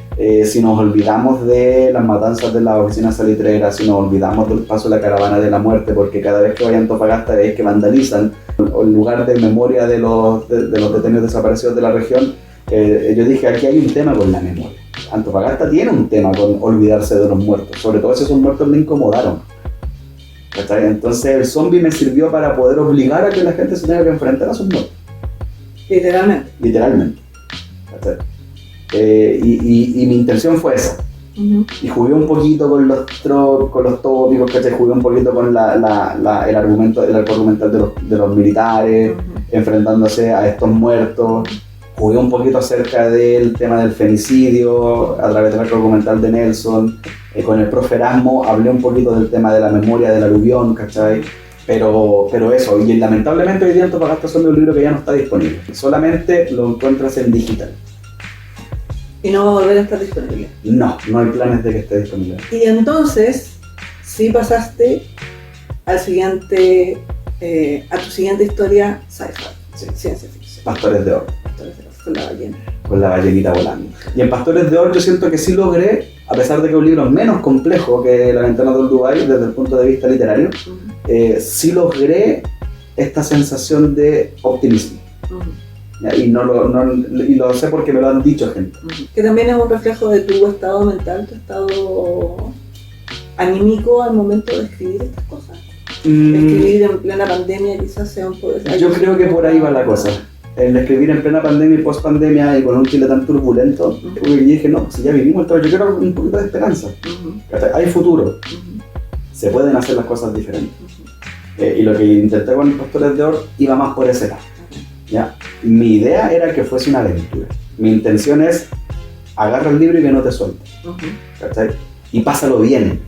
Si nos olvidamos de las matanzas de las oficinas salitreras, si nos olvidamos del paso de la caravana de la muerte, porque cada vez que vaya a Antofagasta veis que vandalizan el lugar de memoria de los detenidos desaparecidos de la región, yo dije, aquí hay un tema con la memoria. Antofagasta tiene un tema con olvidarse de los muertos, sobre todo si esos muertos me incomodaron. ¿Cachai? Entonces el zombie me sirvió para poder obligar a que la gente se tenga que enfrentar a sus muertos. Literalmente. ¿Cachai? Y mi intención fue esa. Y jugué un poquito con los tópicos, ¿cachai? Jugué un poquito con el argumento, el arco argumental de los militares, enfrentándose a estos muertos. Jugué un poquito acerca del tema del femicidio a través del arco argumental de Nelson. Con el profe Erasmo hablé un poquito del tema de la memoria del aluvión, ¿cachai? Pero eso, y lamentablemente hoy día Antofagasta es un libro que ya no está disponible. Solamente lo encuentras en digital. ¿Y no va a volver a estar disponible? No hay planes de que esté disponible. Y entonces, sí pasaste al siguiente, a tu siguiente historia sci-fi, ciencia ficción. Pastores de Oro. Con la ballena. Con la ballenita volando. Y en Pastores de Oro yo siento que sí logré, a pesar de que es un libro menos complejo que La ventana del Dubái desde el punto de vista literario, sí logré esta sensación de optimismo. Y lo sé porque me lo han dicho gente. Que también es un reflejo de tu estado mental, tu estado anímico al momento de escribir estas cosas. Escribir en plena pandemia quizás sea un poco... Yo creo que por ahí va la cosa. El escribir en plena pandemia y post pandemia y con un Chile tan turbulento, yo dije, no, si ya vivimos esto, yo quiero un poquito de esperanza. Hay futuro. Se pueden hacer las cosas diferentes. Y lo que intenté con Pastores de Oro iba más por ese lado. ¿Ya? Mi idea era que fuese una aventura. Mi intención es agarra el libro y que no te suelte, ¿cachai? Y pásalo bien,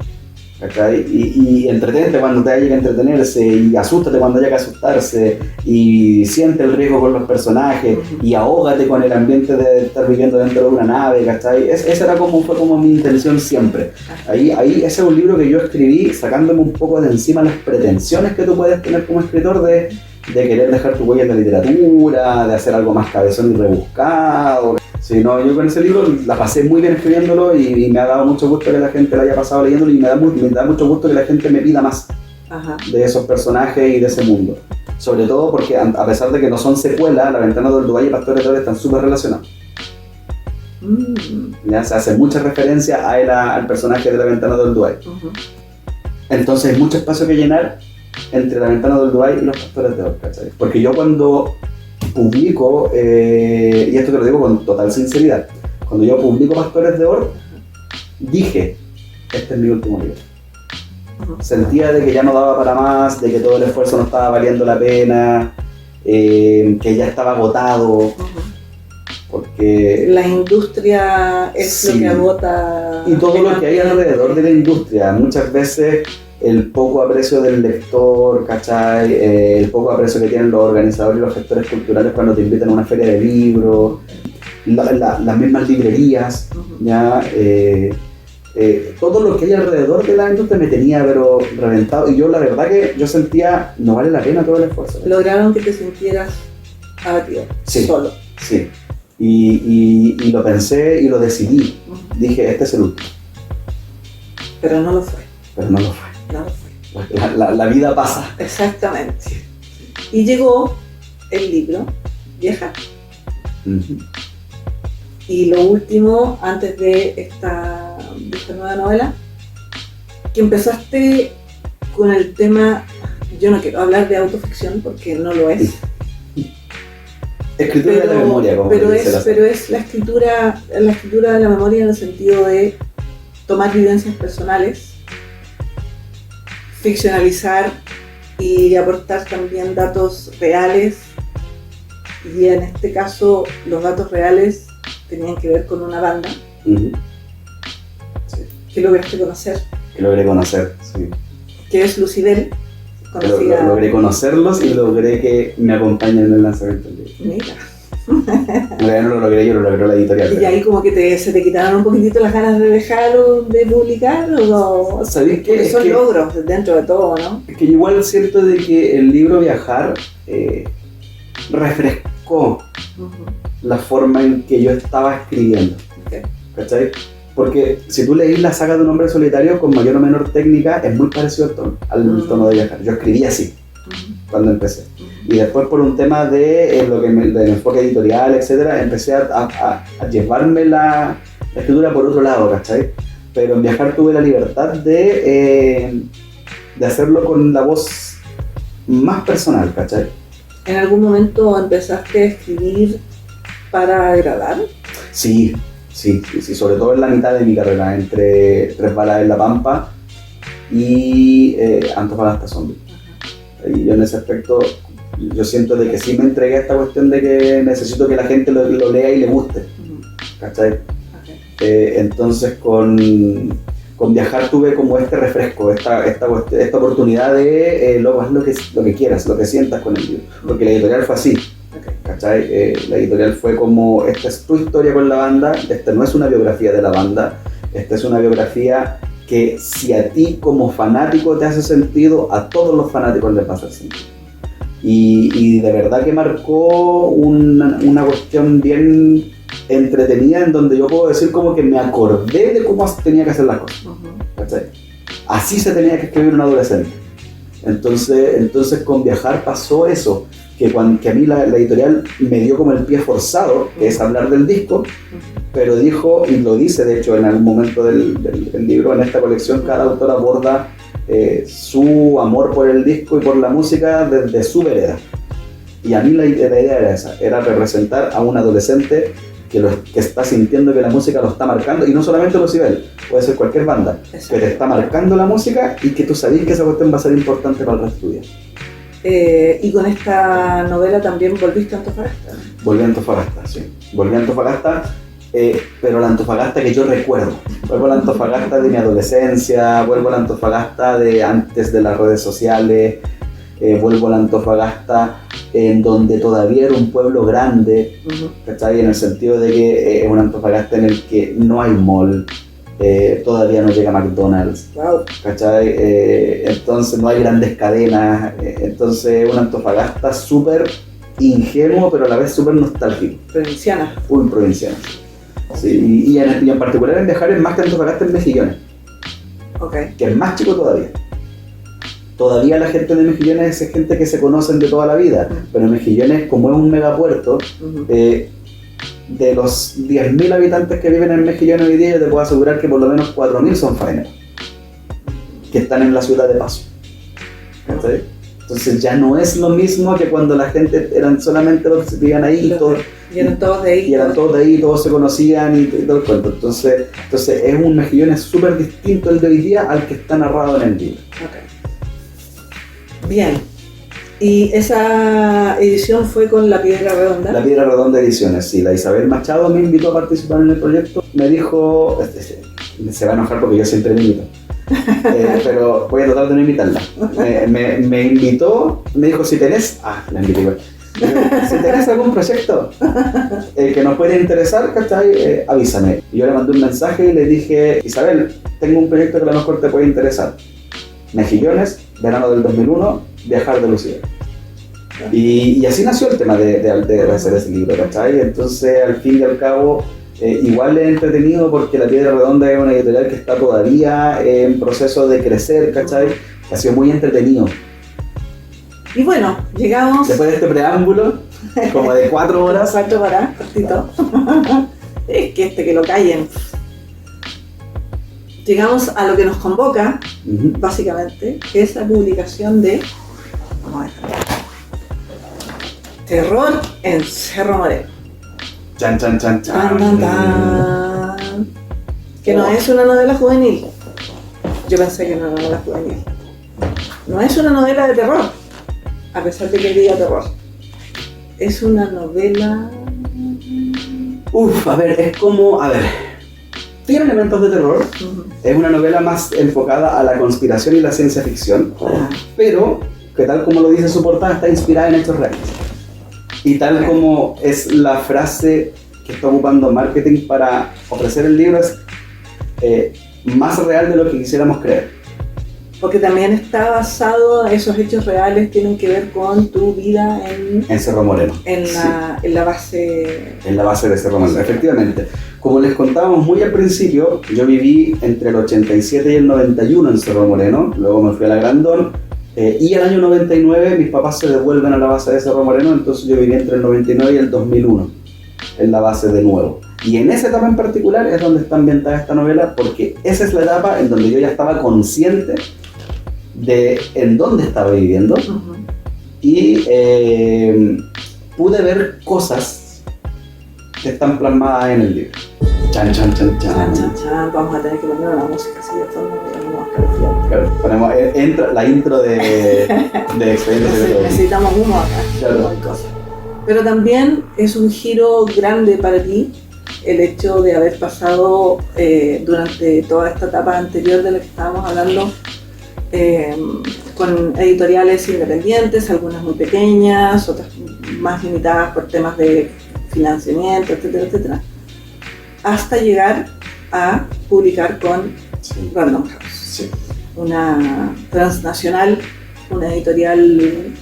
¿cachai? Y entretenete cuando te haya que entretenerse, y asústate cuando haya que asustarse, y siente el riesgo con los personajes, y ahógate con el ambiente de estar viviendo dentro de una nave, ¿cachai? Esa fue como mi intención siempre. Ahí ese es un libro que yo escribí sacándome un poco de encima las pretensiones que tú puedes tener como escritor de querer dejar tu huella en la literatura, de hacer algo más cabezón y rebuscado. Sí, no, yo con ese libro la pasé muy bien escribiéndolo y me ha dado mucho gusto que la gente lo haya pasado leyéndolo, y me da mucho gusto que la gente me pida más de esos personajes y de ese mundo. Sobre todo porque a pesar de que no son secuelas, La ventana del Dubái y Pastores de Oro están súper relacionados. Ya se hace mucha referencia a él, al personaje de La ventana del Dubái. Entonces hay mucho espacio que llenar entre La ventana del Dubái y Los pastores de Or, ¿cachai? Porque yo cuando publico, y esto te lo digo con total sinceridad, cuando yo publico Pastores de Or, dije, este es mi último libro. Sentía de que ya no daba para más, de que todo el esfuerzo no estaba valiendo la pena, que ya estaba agotado, porque... La industria es lo que agota... Y todo lo que hay alrededor de la industria, muchas veces el poco aprecio del lector, ¿cachai? El poco aprecio que tienen los organizadores y los gestores culturales cuando te invitan a una feria de libros, las mismas librerías, ¿ya? Todo lo que hay alrededor de la industria me tenía pero reventado, y yo la verdad que yo sentía no vale la pena todo el esfuerzo. Lograron que te sintieras abatido, sí, solo. Sí, y lo pensé y lo decidí. Dije, este es el último. Pero no lo fue. Pero no lo fue. No lo fue. La vida pasa. Exactamente. Y llegó el libro, Viajar. Y lo último, antes de esta nueva novela, que empezaste con el tema, yo no quiero hablar de autoficción porque no lo es. Escritura de la memoria, como pero es la escritura de la memoria en el sentido de tomar vivencias personales, ficcionalizar y aportar también datos reales, y en este caso los datos reales tenían que ver con una banda que lograste conocer. Que logré conocer, sí. Que es Lucidel. Logré conocerlos y logré que me acompañen en el lanzamiento del libro. Mira. En realidad no lo logré yo, lo logró la editorial. ¿Y ahí como que se te quitaron un poquitito las ganas de dejar de publicar? ¿O ¿sabéis qué? Son logros dentro de todo, ¿no? Es que igual siento de que el libro Viajar refrescó la forma en que yo estaba escribiendo. Okay. ¿Cachai? Porque si tú leís la saga de Un hombre solitario con mayor o menor técnica, es muy parecido al tono de Viajar. Yo escribí así cuando empecé. Y después por un tema de del enfoque editorial, etcétera, empecé a llevarme la escritura por otro lado, ¿cachai? Pero en Viajar tuve la libertad de hacerlo con la voz más personal, ¿cachai? ¿En algún momento empezaste a escribir para agradar? Sí, sobre todo en la mitad de mi carrera, entre Tres balas en la Pampa y Antofagasta Zombie. Y yo en ese aspecto, yo siento de que sí me entregué a esta cuestión de que necesito que la gente lo lea y le guste, ¿cachai? Okay. Entonces con Viajar tuve como este refresco, esta oportunidad de luego haz lo que quieras, lo que sientas con el libro, porque la editorial fue así. Okay. ¿Cachai? La editorial fue como, esta es tu historia con la banda, esta no es una biografía de la banda, esta es una biografía que si a ti como fanático te hace sentido, a todos los fanáticos les va a hacer sentido. Y de verdad que marcó una cuestión bien entretenida en donde yo puedo decir como que me acordé de cómo tenía que hacer las cosas. ¿Cachai? Así se tenía que escribir un adolescente. Entonces con Viajar pasó eso, que a mí la editorial me dio como el pie forzado, que es hablar del disco, pero dijo, y lo dice de hecho en algún momento del libro, en esta colección cada autor aborda su amor por el disco y por la música desde su vereda. Y a mí la idea era esa, era representar a un adolescente que está sintiendo que la música lo está marcando, y no solamente Lucidel, puede ser cualquier banda, que te está marcando la música y que tú sabes que esa cuestión va a ser importante para el resto de tu vida. Y con esta novela también volviste a Antofagasta. Volví a Antofagasta, sí. Volví a Antofagasta, pero la Antofagasta que yo recuerdo. Vuelvo a la Antofagasta de mi adolescencia, vuelvo a la Antofagasta de antes de las redes sociales, vuelvo a la Antofagasta en donde todavía era un pueblo grande, ¿cachai? En el sentido de que es una Antofagasta en el que no hay mall, todavía no llega McDonald's, wow. ¿Cachai? Entonces no hay grandes cadenas, entonces es una Antofagasta súper ingenuo, pero a la vez súper nostálgico. Provinciana. Muy provinciana. Sí, y en particular en Viajar es más que Antofagasta en Mejillones, okay. Que es más chico todavía. Todavía la gente de Mejillones es gente que se conocen de toda la vida, pero Mejillones, como es un megapuerto, de los 10.000 habitantes que viven en Mejillones hoy día, yo te puedo asegurar que por lo menos 4.000 son faeneros, que están en la ciudad de paso. ¿Cachai? Entonces ya no es lo mismo que cuando la gente eran solamente los que vivían ahí y eran todos de ahí. Y eran todos de ahí, todos se conocían y todo el cuento. Entonces es un Mejillones súper distinto el de hoy día al que está narrado en el libro. Okay. Bien. ¿Y esa edición fue con La Piedra Redonda? La Piedra Redonda Ediciones, sí. La Isabel Machado me invitó a participar en el proyecto. Me dijo, se va a enojar porque yo siempre le invito. Pero voy a tratar de no invitarla. Me invitó, me dijo, si tenés... la invité igual. Si tenés algún proyecto que nos puede interesar, ¿cachai? Avísame. Y yo le mandé un mensaje y le dije, Isabel, tengo un proyecto que a lo mejor te puede interesar. Mejillones, verano del 2001, viajar de Lucía. Y así nació el tema de hacer ese libro, ¿cachai? Entonces, al fin y al cabo, igual es entretenido porque La Piedra Redonda es una editorial que está todavía en proceso de crecer, ¿cachai? Ha sido muy entretenido. Y bueno, llegamos... Después de este preámbulo, como de 4 horas. 4 horas, cortito. Es que lo callen. Llegamos a lo que nos convoca, básicamente, que es la publicación de... Vamos a ver. Terror en Cerro Moreno. Chan, chan, chan, chan. Tan, tan, tan. Que no es una novela juvenil. Yo pensé que era una novela juvenil. No es una novela de terror, a pesar de que diga terror. Es una novela... A ver, es como... tiene elementos de terror. Es una novela más enfocada a la conspiración y la ciencia ficción. Pero, que tal como lo dice su portada, está inspirada en hechos reales. Y tal como es la frase que está ocupando marketing para ofrecer el libro, es más real de lo que quisiéramos creer. Porque también está basado, esos hechos reales tienen que ver con tu vida en Cerro Moreno. En la base... En la base de Cerro Moreno, efectivamente. Como les contábamos muy al principio, yo viví entre el 87 y el 91 en Cerro Moreno, luego me fui a La Grandón, y el año 99 mis papás se devuelven a la base de Cerro Moreno, entonces yo viví entre el 99 y el 2001 en la base de nuevo. Y en esa etapa en particular es donde está ambientada esta novela, porque esa es la etapa en donde yo ya estaba consciente de en dónde estaba viviendo y pude ver cosas que están plasmadas en el libro. Chan, chan, chan, chan. Chan, chan, chan. Vamos a tener que poner una música así de fondo y vamos a claro, ponemos la intro de Expedientes Secretos. Necesitamos humo acá. Claro. Pero también es un giro grande para ti el hecho de haber pasado durante toda esta etapa anterior de la que estábamos hablando con editoriales independientes, algunas muy pequeñas, otras más limitadas por temas de financiamiento, etcétera, etcétera, hasta llegar a publicar con Random House, una transnacional, una editorial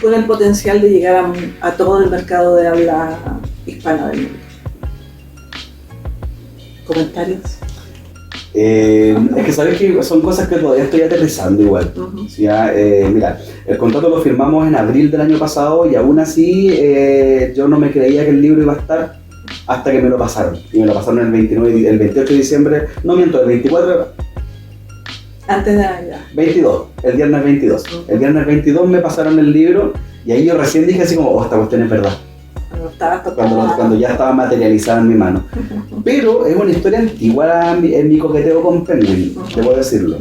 con el potencial de llegar a todo el mercado de habla hispana del mundo. ¿Comentarios? Es que sabes que son cosas que todavía estoy aterrizando igual. Mira, el contrato lo firmamos en abril del año pasado y aún así yo no me creía que el libro iba a estar hasta que me lo pasaron. Y me lo pasaron el 28 de diciembre, no miento, el 24. Antes de Navidad. 22, el viernes 22. El viernes 22 me pasaron el libro y ahí yo recién dije así como, esta cuestión es verdad. Cuando ya estaba materializada en mi mano. Pero es una historia antigua en mi coqueteo con Penguin, debo decirlo.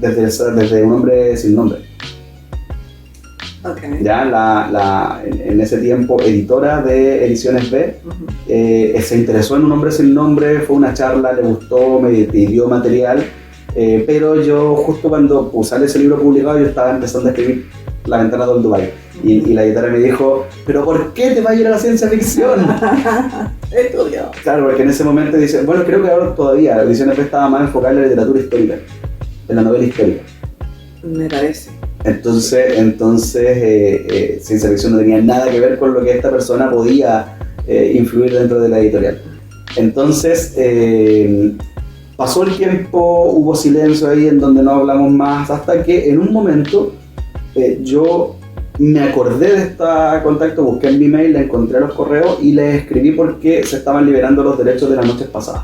Desde Un hombre sin nombre. Okay. Ya en ese tiempo editora de Ediciones B, se interesó en Un hombre sin nombre, fue una charla, le gustó, me pidió material, pero yo justo cuando sale ese libro publicado yo estaba empezando a escribir La ventana del Dubai y la editora me dijo, ¿pero por qué te vas a ir a la ciencia ficción? Estudio. Claro, porque en ese momento dice, bueno, creo que ahora todavía Ediciones B estaba más enfocada en la literatura histórica, en la novela histórica. Me parece. Entonces ciencia ficción no tenía nada que ver con lo que esta persona podía influir dentro de la editorial. Entonces pasó el tiempo, hubo silencio ahí en donde no hablamos más, hasta que en un momento yo me acordé de este contacto, busqué en mi mail, le encontré los correos y le escribí porque se estaban liberando los derechos de las noches pasadas.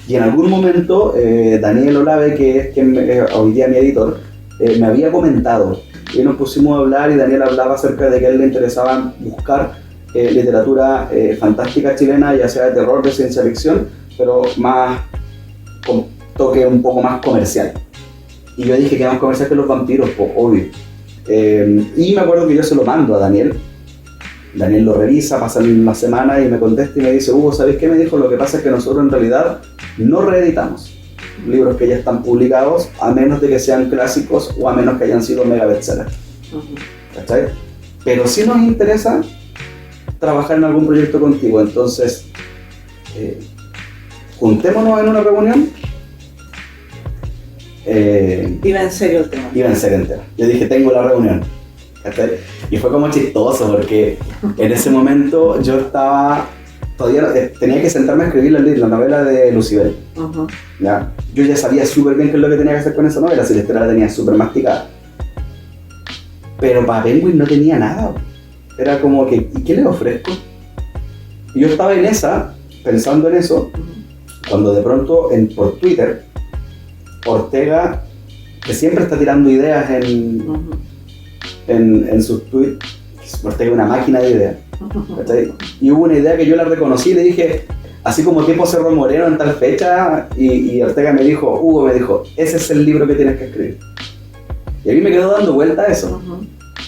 Y en algún momento Daniel Olave, que es quien hoy día mi editor, me había comentado. Y nos pusimos a hablar y Daniel hablaba acerca de que a él le interesaba buscar literatura fantástica chilena, ya sea de terror, de ciencia ficción, pero más con toque un poco más comercial. Y yo dije que más comercial que los vampiros, pues obvio. Y me acuerdo que yo se lo mando a Daniel. Daniel lo revisa, pasan una semana y me contesta y me dice: Hugo, ¿sabes qué? Me dijo, lo que pasa es que nosotros en realidad no reeditamos libros que ya están publicados, a menos de que sean clásicos o a menos que hayan sido mega bestsellers. ¿Cachai? Pero sí nos interesa trabajar en algún proyecto contigo, entonces juntémonos en una reunión. Iba en serio el tema. Iba en serio entero. Yo dije, tengo la reunión. ¿Cachai? Y fue como chistoso porque en ese momento yo estaba, todavía tenía que sentarme a escribir la novela de Lucibel. ¿Ya? Yo ya sabía súper bien qué es lo que tenía que hacer con esa novela, si la historia la tenía súper masticada. Pero para Penguin no tenía nada. Era como que, ¿y qué le ofrezco? Y yo estaba en esa, pensando en eso, cuando de pronto por Twitter, Ortega, que siempre está tirando ideas en sus tweets, Ortega es una máquina de ideas, ¿cachai? Y hubo una idea que yo la reconocí y le dije, así como tipo Cerro Moreno en tal fecha, y Ortega me dijo, Hugo me dijo, ese es el libro que tienes que escribir. Y a mí me quedó dando vuelta a eso.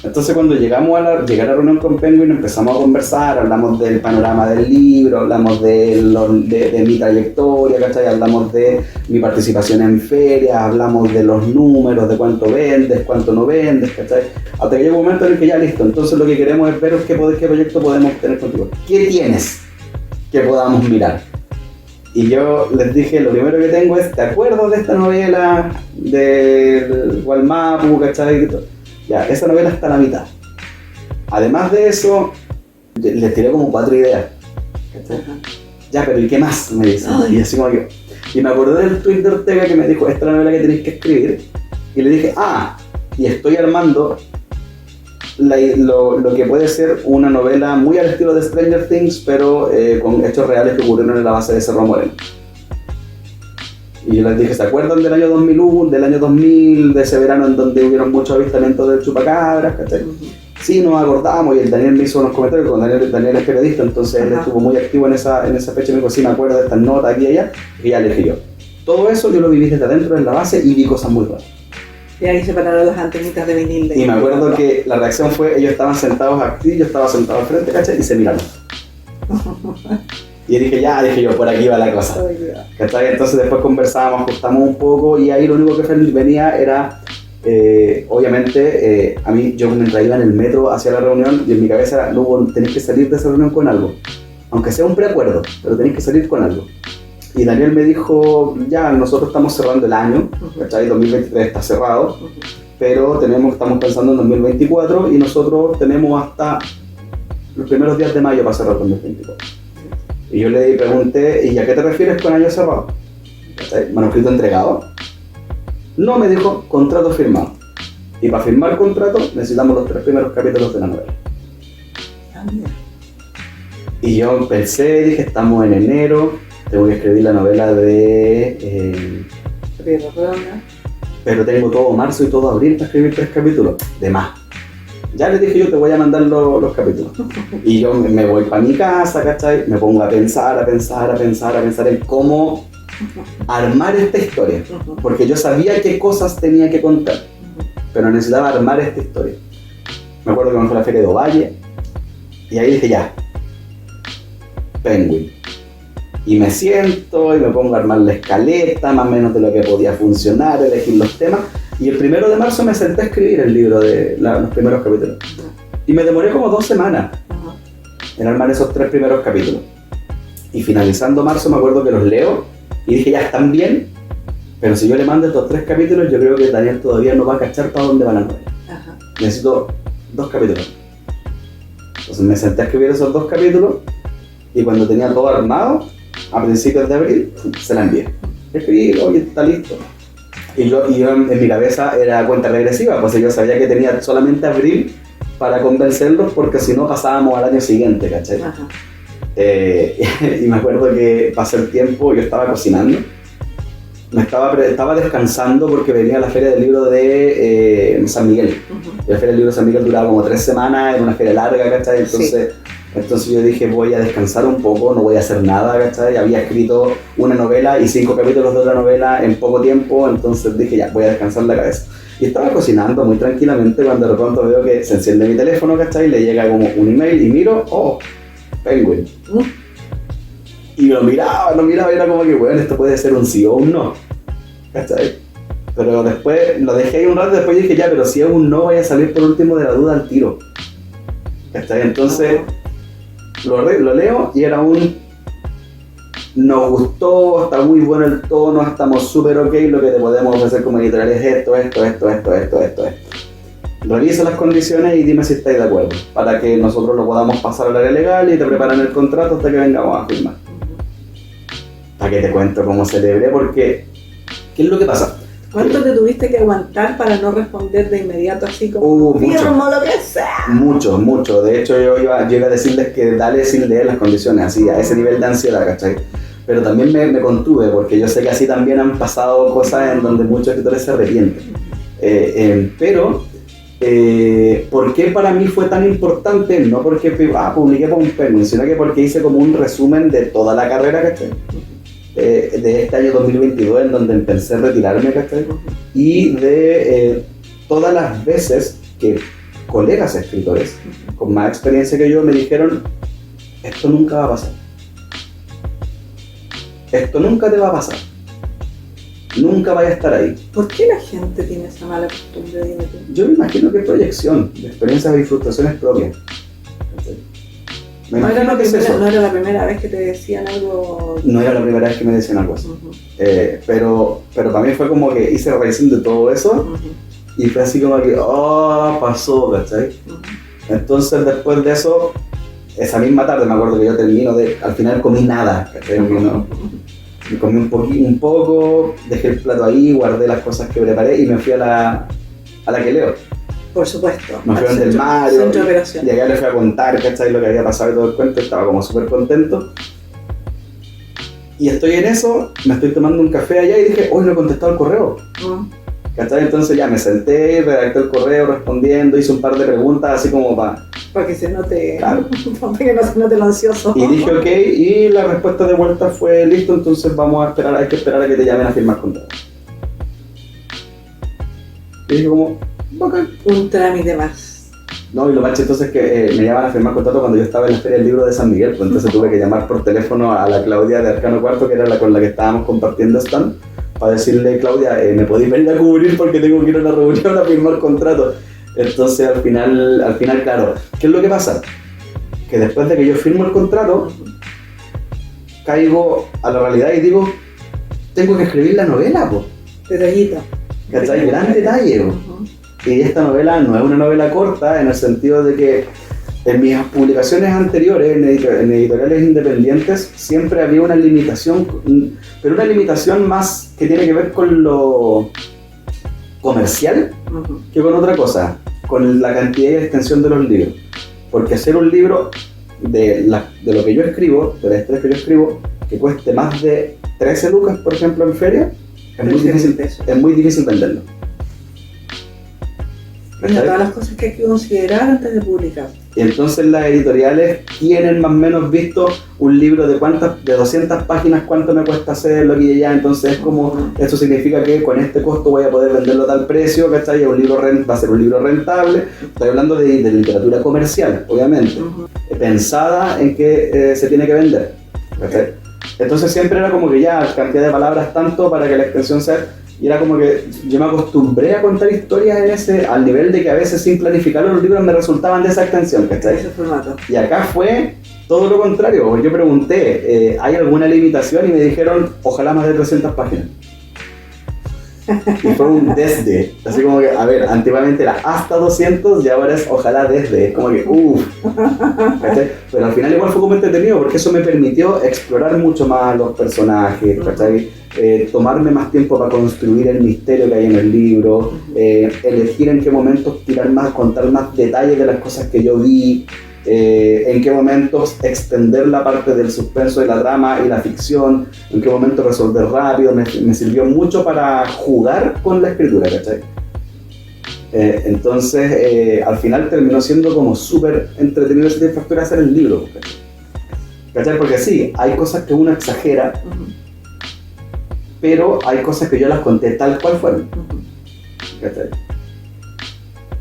Entonces cuando llegamos llegué a la reunión con Penguin, empezamos a conversar, hablamos del panorama del libro, hablamos de mi trayectoria, ¿cachai? Hablamos de mi participación en ferias, hablamos de los números, de cuánto vendes, cuánto no vendes, ¿cachai? Hasta que llegó un momento en el que ya listo, entonces lo que queremos es ver qué proyecto podemos tener contigo. ¿Qué tienes que podamos mirar? Y yo les dije, lo primero que tengo es, ¿te acuerdas de esta novela del Gualmapu, ¿cachai? Ya, esa novela está a la mitad. Además de eso, les tiré como 4 ideas. ¿Cachai? Ya, pero ¿y qué más? Me dicen. Y así como que... Y me acordé del tweet de Ortega que me dijo, esta es la novela que tenéis que escribir. Y le dije, y estoy armando lo que puede ser una novela muy al estilo de Stranger Things, pero con hechos reales que ocurrieron en la base de Cerro Moreno. Y yo les dije, ¿se acuerdan del año 2001, del año 2000, de ese verano en donde hubieron muchos avistamientos de chupacabras, ¿cachai? Sí, nos acordamos, y el Daniel me hizo unos comentarios, con Daniel es periodista, entonces él estuvo muy activo en esa fecha, y me dijo, sí, me acuerdo de estas notas aquí y allá, y ya le dije yo. Todo eso yo lo viví desde adentro en la base y vi cosas muy raras. Y ahí se pararon las antenitas de vinil. Y me acuerdo que la reacción fue, ellos estaban sentados aquí, yo estaba sentado al frente, ¿cachai? Y se miraron. Y dije, dije yo, por aquí va la cosa. ¿Cachai? Entonces después conversábamos, ajustamos un poco y ahí lo único que venía era, obviamente, a mí yo mientras iba en el metro hacia la reunión y en mi cabeza era, luego tenéis que salir de esa reunión con algo. Aunque sea un preacuerdo, pero tenéis que salir con algo. Y Daniel me dijo, ya, nosotros estamos cerrando el año, ¿cachai? 2023 está cerrado, pero estamos pensando en 2024 y nosotros tenemos hasta los primeros días de mayo para cerrar 2024. Y yo le pregunté, ¿y a qué te refieres con año cerrado? ¿Manuscrito entregado? No, me dijo, contrato firmado. Y para firmar el contrato necesitamos los 3 primeros capítulos de la novela. Y yo pensé, dije, estamos en enero, tengo que escribir la novela de... pero tengo todo marzo y todo abril para escribir 3 capítulos. De más. Ya les dije yo, te voy a mandar los capítulos. Y yo me voy para mi casa, ¿cachai? Me pongo a pensar en cómo armar esta historia. Porque yo sabía qué cosas tenía que contar, pero necesitaba armar esta historia. Me acuerdo que me fue a la feria de Ovalle, y ahí dije ya, Penguin. Y me siento y me pongo a armar la escaleta, más o menos de lo que podía funcionar, elegir los temas. Y el 1 de marzo me senté a escribir el libro de los primeros capítulos. Y me demoré como 2 semanas en armar esos 3 primeros capítulos. Y finalizando marzo me acuerdo que los leo y dije, ya están bien, pero si yo le mando estos 3 capítulos, yo creo que Daniel todavía no va a cachar para dónde va la novela. Necesito 2 capítulos. Entonces me senté a escribir esos 2 capítulos y cuando tenía todo armado, a principios de abril, se la envié. Escribí, oye, está listo. Y yo en mi cabeza era cuenta regresiva, pues yo sabía que tenía solamente abril para convencerlos, porque si no pasábamos al año siguiente, ¿cachai? Y me acuerdo que pasé el tiempo, yo estaba cocinando estaba descansando porque venía a la Feria del Libro de San Miguel. La Feria del Libro de San Miguel duraba como 3 semanas, era una feria larga, ¿cachai? Entonces yo dije, voy a descansar un poco, no voy a hacer nada, ¿cachai? Había escrito una novela y 5 capítulos de otra novela en poco tiempo, entonces dije, ya, voy a descansar la cabeza. Y estaba cocinando muy tranquilamente cuando de pronto veo que se enciende mi teléfono, ¿cachai? Y le llega como un email y miro, oh, Penguin. Y lo miraba y era como que, bueno, esto puede ser un sí o un no, ¿cachai? Pero después lo dejé ahí un rato, después dije, ya, pero si es un no, voy a salir por último de la duda al tiro, ¿cachai? Entonces lo leo y era un nos gustó, está muy bueno el tono, estamos súper ok, lo que te podemos ofrecer como editorial es esto. Revisa las condiciones y dime si estáis de acuerdo, para que nosotros lo podamos pasar al área legal y te preparan el contrato hasta que vengamos a firmar. Para que te cuento cómo celebré, porque ¿qué es lo que pasa? ¿Cuánto te tuviste que aguantar para no responder de inmediato así como firmo lo que sea? Mucho. De hecho yo iba a decirles que dale sin leer las condiciones, así, a ese nivel de ansiedad, ¿cachai? Pero también me contuve, porque yo sé que así también han pasado cosas en donde muchos escritores se arrepienten. ¿Por qué para mí fue tan importante? No porque publiqué por un Penguin, sino que porque hice como un resumen de toda la carrera, ¿cachai? De este año 2022, en donde empecé a retirarme, ¿cachai? Y de todas las veces que colegas escritores con más experiencia que yo me dijeron, esto nunca va a pasar. Esto nunca te va a pasar. Nunca vaya a estar ahí. ¿Por qué la gente tiene esa mala costumbre de dime tú? Yo me imagino que es proyección de experiencias y frustraciones propias. No era la primera vez que te decían algo. No era la primera vez que me decían algo así. Pero para mí fue como que hice revisión de todo eso y fue así como que, pasó, ¿cachai? Entonces después de eso, esa misma tarde me acuerdo que yo al final comí nada, ¿cachai? Me comí un poco, dejé el plato ahí, guardé las cosas que preparé y me fui a la que leo. Por supuesto. Me fui del Mario y allá le fui a contar, ¿cachai? Lo que había pasado y todo el cuento, estaba como súper contento. Y estoy en eso, me estoy tomando un café allá y dije, hoy no he contestado el correo. ¿Cachai? Entonces ya me senté, redacté el correo respondiendo, hice un par de preguntas así como para que se note, claro. Para que no se note lo ansioso. Y dije ok, y la respuesta de vuelta fue listo, entonces hay que esperar a que te llamen a firmar contrato. Y dije como, ok. Un trámite más. No, y lo más chistoso es que me llaman a firmar contrato cuando yo estaba en la Feria del Libro de San Miguel, pues entonces tuve que llamar por teléfono a la Claudia de Arcano Cuarto, que era la con la que estábamos compartiendo stand, para decirle, Claudia, ¿me podéis venir a cubrir porque tengo que ir a una reunión a firmar contrato? Entonces al final, claro, ¿qué es lo que pasa? Que después de que yo firmo el contrato, caigo a la realidad y digo, tengo que escribir la novela, po. Detallito. ¿Cachai? Gran detalle, po. Y esta novela no es una novela corta, en el sentido de que en mis publicaciones anteriores, en editoriales independientes, siempre había una limitación, pero una limitación más que tiene que ver con lo comercial que con otra cosa, con la cantidad y extensión de los libros. Porque hacer un libro de lo que yo escribo, de las historias que yo escribo, que cueste más de 13 lucas, por ejemplo, en feria, es muy difícil venderlo. Mira, todas las cosas que hay que considerar antes de publicar. Y entonces las editoriales tienen más o menos visto un libro de 200 páginas, cuánto me cuesta hacerlo aquí y allá, entonces es como, eso significa que con este costo voy a poder venderlo a tal precio, ¿cachai? Va a ser un libro rentable. Estoy hablando de literatura comercial, obviamente, pensada en que se tiene que vender, ¿cachai? Entonces siempre era como que ya, cantidad de palabras tanto para que la extensión sea. Y era como que yo me acostumbré a contar historias al nivel de que a veces sin planificarlo los libros me resultaban de esa extensión, ¿cachai? Ese formato. Y acá fue todo lo contrario. Yo pregunté, ¿hay alguna limitación? Y me dijeron, ojalá más de 300 páginas. Y fue un desde, así como que, a ver, antiguamente era hasta 200 y ahora es ojalá desde, es como que, ¿cachai? Pero al final igual fue como entretenido porque eso me permitió explorar mucho más los personajes, ¿cachai? Tomarme más tiempo para construir el misterio que hay en el libro, elegir en qué momentos tirar más, contar más detalles de las cosas que yo vi, en qué momentos extender la parte del suspenso de la trama y la ficción, en qué momento resolver rápido, me sirvió mucho para jugar con la escritura, ¿cachai? Entonces, al final terminó siendo como súper entretenido y satisfactorio hacer el libro, ¿cachai? Porque sí, hay cosas que uno exagera, pero hay cosas que yo las conté tal cual fueron, ¿cachai?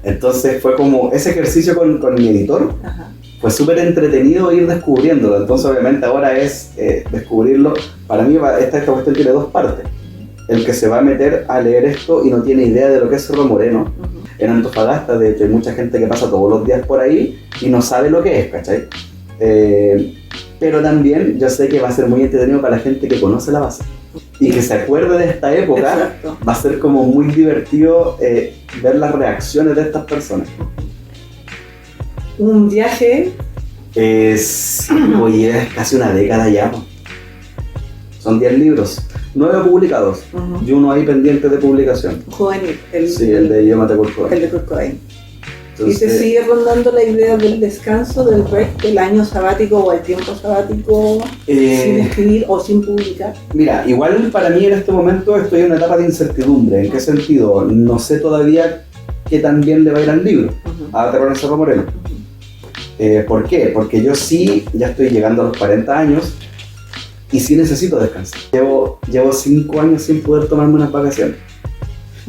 Entonces fue como ese ejercicio con mi editor. Ajá. Fue súper entretenido ir descubriéndolo. Entonces obviamente ahora es descubrirlo. Para mí esta cuestión tiene dos partes. El que se va a meter a leer esto y no tiene idea de lo que es Cerro Moreno. En Antofagasta, de hecho, hay mucha gente que pasa todos los días por ahí y no sabe lo que es, ¿cachai? Pero también yo sé que va a ser muy entretenido para la gente que conoce la base y que se acuerde de esta época. Exacto. Va a ser como muy divertido ver las reacciones de estas personas. Un viaje. Oye, es casi una década ya, po. Son 10 libros, 9 publicados y uno ahí pendiente de publicación. Juvenil. Sí, el de Yo Maté Kurt Cobain. El de Kurt Cobain. Entonces, ¿y te sigue rondando la idea del descanso, del break, del año sabático o el tiempo sabático sin escribir o sin publicar? Mira, igual para mí en este momento estoy en una etapa de incertidumbre. ¿En qué sentido? No sé todavía qué tan bien le va a ir al libro, a Terror en Cerro Moreno. ¿Por qué? Porque yo sí, ya estoy llegando a los 40 años y sí necesito descansar. Llevo 5 años sin poder tomarme unas vacaciones.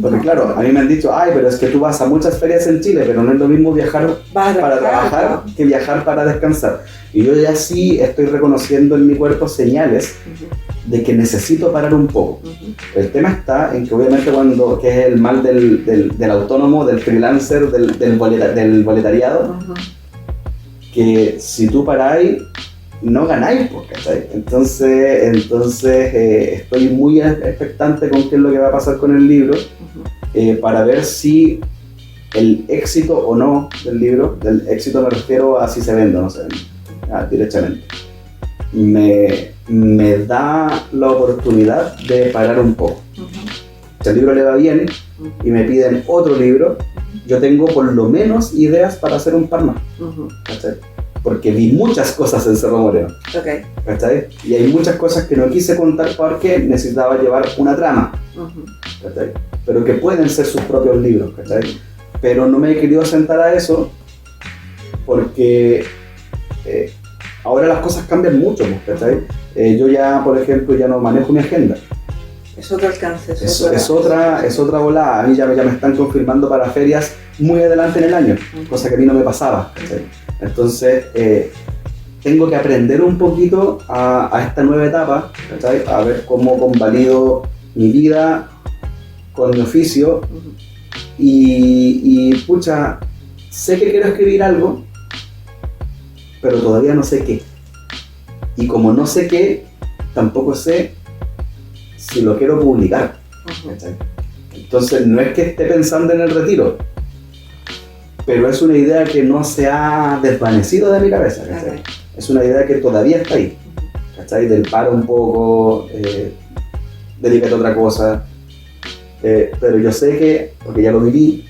Porque claro, a mí me han dicho, ay, pero es que tú vas a muchas ferias en Chile, pero no es lo mismo viajar para trabajar que viajar para descansar. Y yo ya sí estoy reconociendo en mi cuerpo señales de que necesito parar un poco. El tema está en que obviamente que es el mal del autónomo, del freelancer, del boletariado, que si tú paráis, no ganáis, ¿cachai? Entonces estoy muy expectante con qué es lo que va a pasar con el libro, para ver si el éxito o no del libro, del éxito me refiero a si se vende o no se vende, directamente, me da la oportunidad de parar un poco. Si el libro le va bien y me piden otro libro, yo tengo por lo menos ideas para hacer un par más, ¿cachai? Porque vi muchas cosas en Cerro Moreno, ¿cachai? Y hay muchas cosas que no quise contar porque necesitaba llevar una trama, ¿cachai? Pero que pueden ser sus propios libros, ¿cachai? Pero no me he querido sentar a eso porque ahora las cosas cambian mucho, ¿cachai? Yo ya, por ejemplo, ya no manejo mi agenda. Es otro alcance. Es otra volada. A mí ya me están confirmando para ferias muy adelante en el año, cosa que a mí no me pasaba, ¿cachai? Entonces, tengo que aprender un poquito a esta nueva etapa, ¿cachai? A ver cómo convalido mi vida con mi oficio. Y pucha, sé que quiero escribir algo, pero todavía no sé qué. Y como no sé qué, tampoco sé si lo quiero publicar, ¿cachai? Entonces, no es que esté pensando en el retiro, pero es una idea que no se ha desvanecido de mi cabeza, ¿cachai? Es una idea que todavía está ahí, ¿cachai? Del paro un poco, dedícate a otra cosa, pero yo sé que, porque ya lo viví,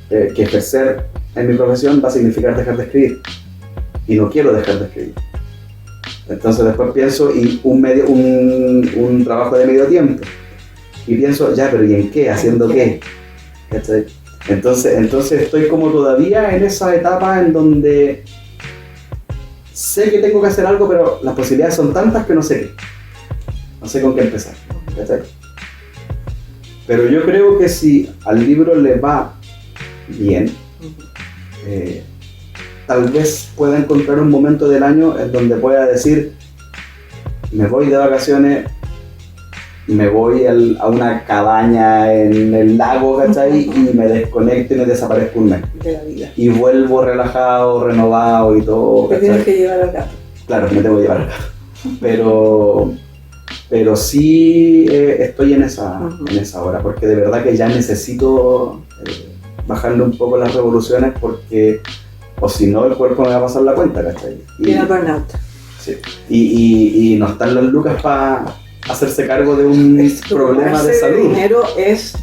que ejercer en mi profesión va a significar dejar de escribir, y no quiero dejar de escribir. Entonces después pienso, y un trabajo de medio tiempo, y pienso, ya, pero ¿y en qué? ¿Haciendo qué? ¿Cachai? Entonces estoy como todavía en esa etapa en donde sé que tengo que hacer algo, pero las posibilidades son tantas que no sé qué. No sé con qué empezar, ¿cachai? Pero yo creo que si al libro le va bien, tal vez pueda encontrar un momento del año en donde pueda decir, me voy de vacaciones, me voy a una cabaña en el lago, ¿cachai? Y me desconecto y me desaparezco un mes. De la vida. Y vuelvo relajado, renovado y todo. Te tienes que llevar al gato. Claro, me tengo que llevar al gato. Pero sí estoy en esa hora, porque de verdad que ya necesito bajarle un poco las revoluciones, porque o si no el cuerpo me va a pasar la cuenta, ¿cachai? Y el burnout. Sí. Y no están las lucas para hacerse cargo de un problema de salud. El dinero es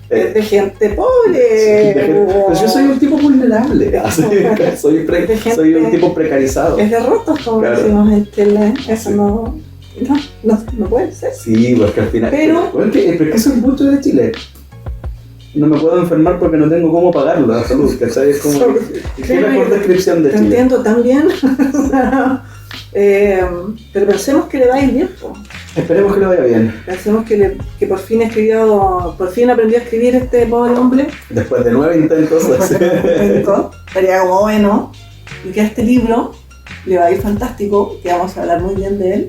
de gente pobre. Pues yo soy un tipo vulnerable. vulnerable. Soy un tipo precarizado. Es de rotos, como Claro. decimos en Chile. Eso Sí. no puede ser. Sí, porque al final. Pero- Bueno, pero es que eso es mucho de Chile. No me puedo enfermar porque no tengo cómo pagarlo la salud, ¿cachai? Es como. ¿Qué mejor descripción de Te Chile? entiendo también. Pero pensemos que le va a ir bien, po. Esperemos que le vaya bien. Pensemos que por fin aprendió a escribir este pobre hombre. Después de 9 intentos. Estaría como bueno. Y que a este libro le va a ir fantástico, que vamos a hablar muy bien de él.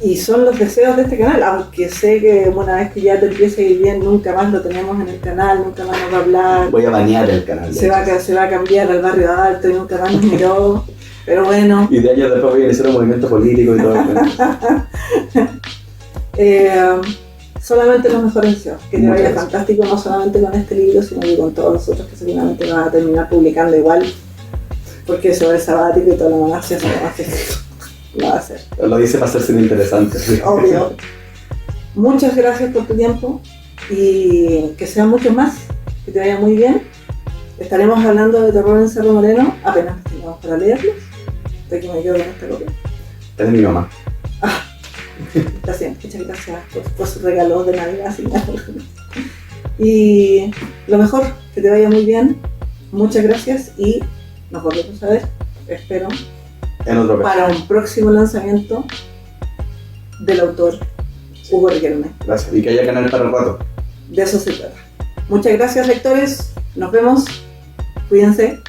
Y son los deseos de este canal, aunque sé que una vez que ya te empiece a ir bien, nunca más lo tenemos en el canal, nunca más nos va a hablar. Voy a banear el canal. Se va a cambiar al barrio alto y nunca más nos miró. Pero bueno. Y de años después voy a iniciar un movimiento político y todo. Solamente los mejores deseos. Que te Muchas vaya gracias. fantástico, no solamente con este libro, sino que con todos los otros que seguramente van a terminar publicando igual. Porque eso es sabático y todo lo demás se hace. Lo va a hacer. Lo dice para hacerse interesante. Obvio. Muchas gracias por tu tiempo y que sean muchos más. Que te vaya muy bien. Estaremos hablando de terror en Cerro Moreno apenas tengamos para leerlos. Hasta que me quedo con esta copia. Es de mi mamá. Gracias, muchas gracias por sus regalos de Navidad. Así. Y lo mejor, que te vaya muy bien. Muchas gracias y nos volvemos a ver, espero, En otro caso. para un próximo lanzamiento del autor Hugo Riquelme. Gracias. Y que haya canal para el rato. De eso se trata. Muchas gracias, lectores. Nos vemos. Cuídense.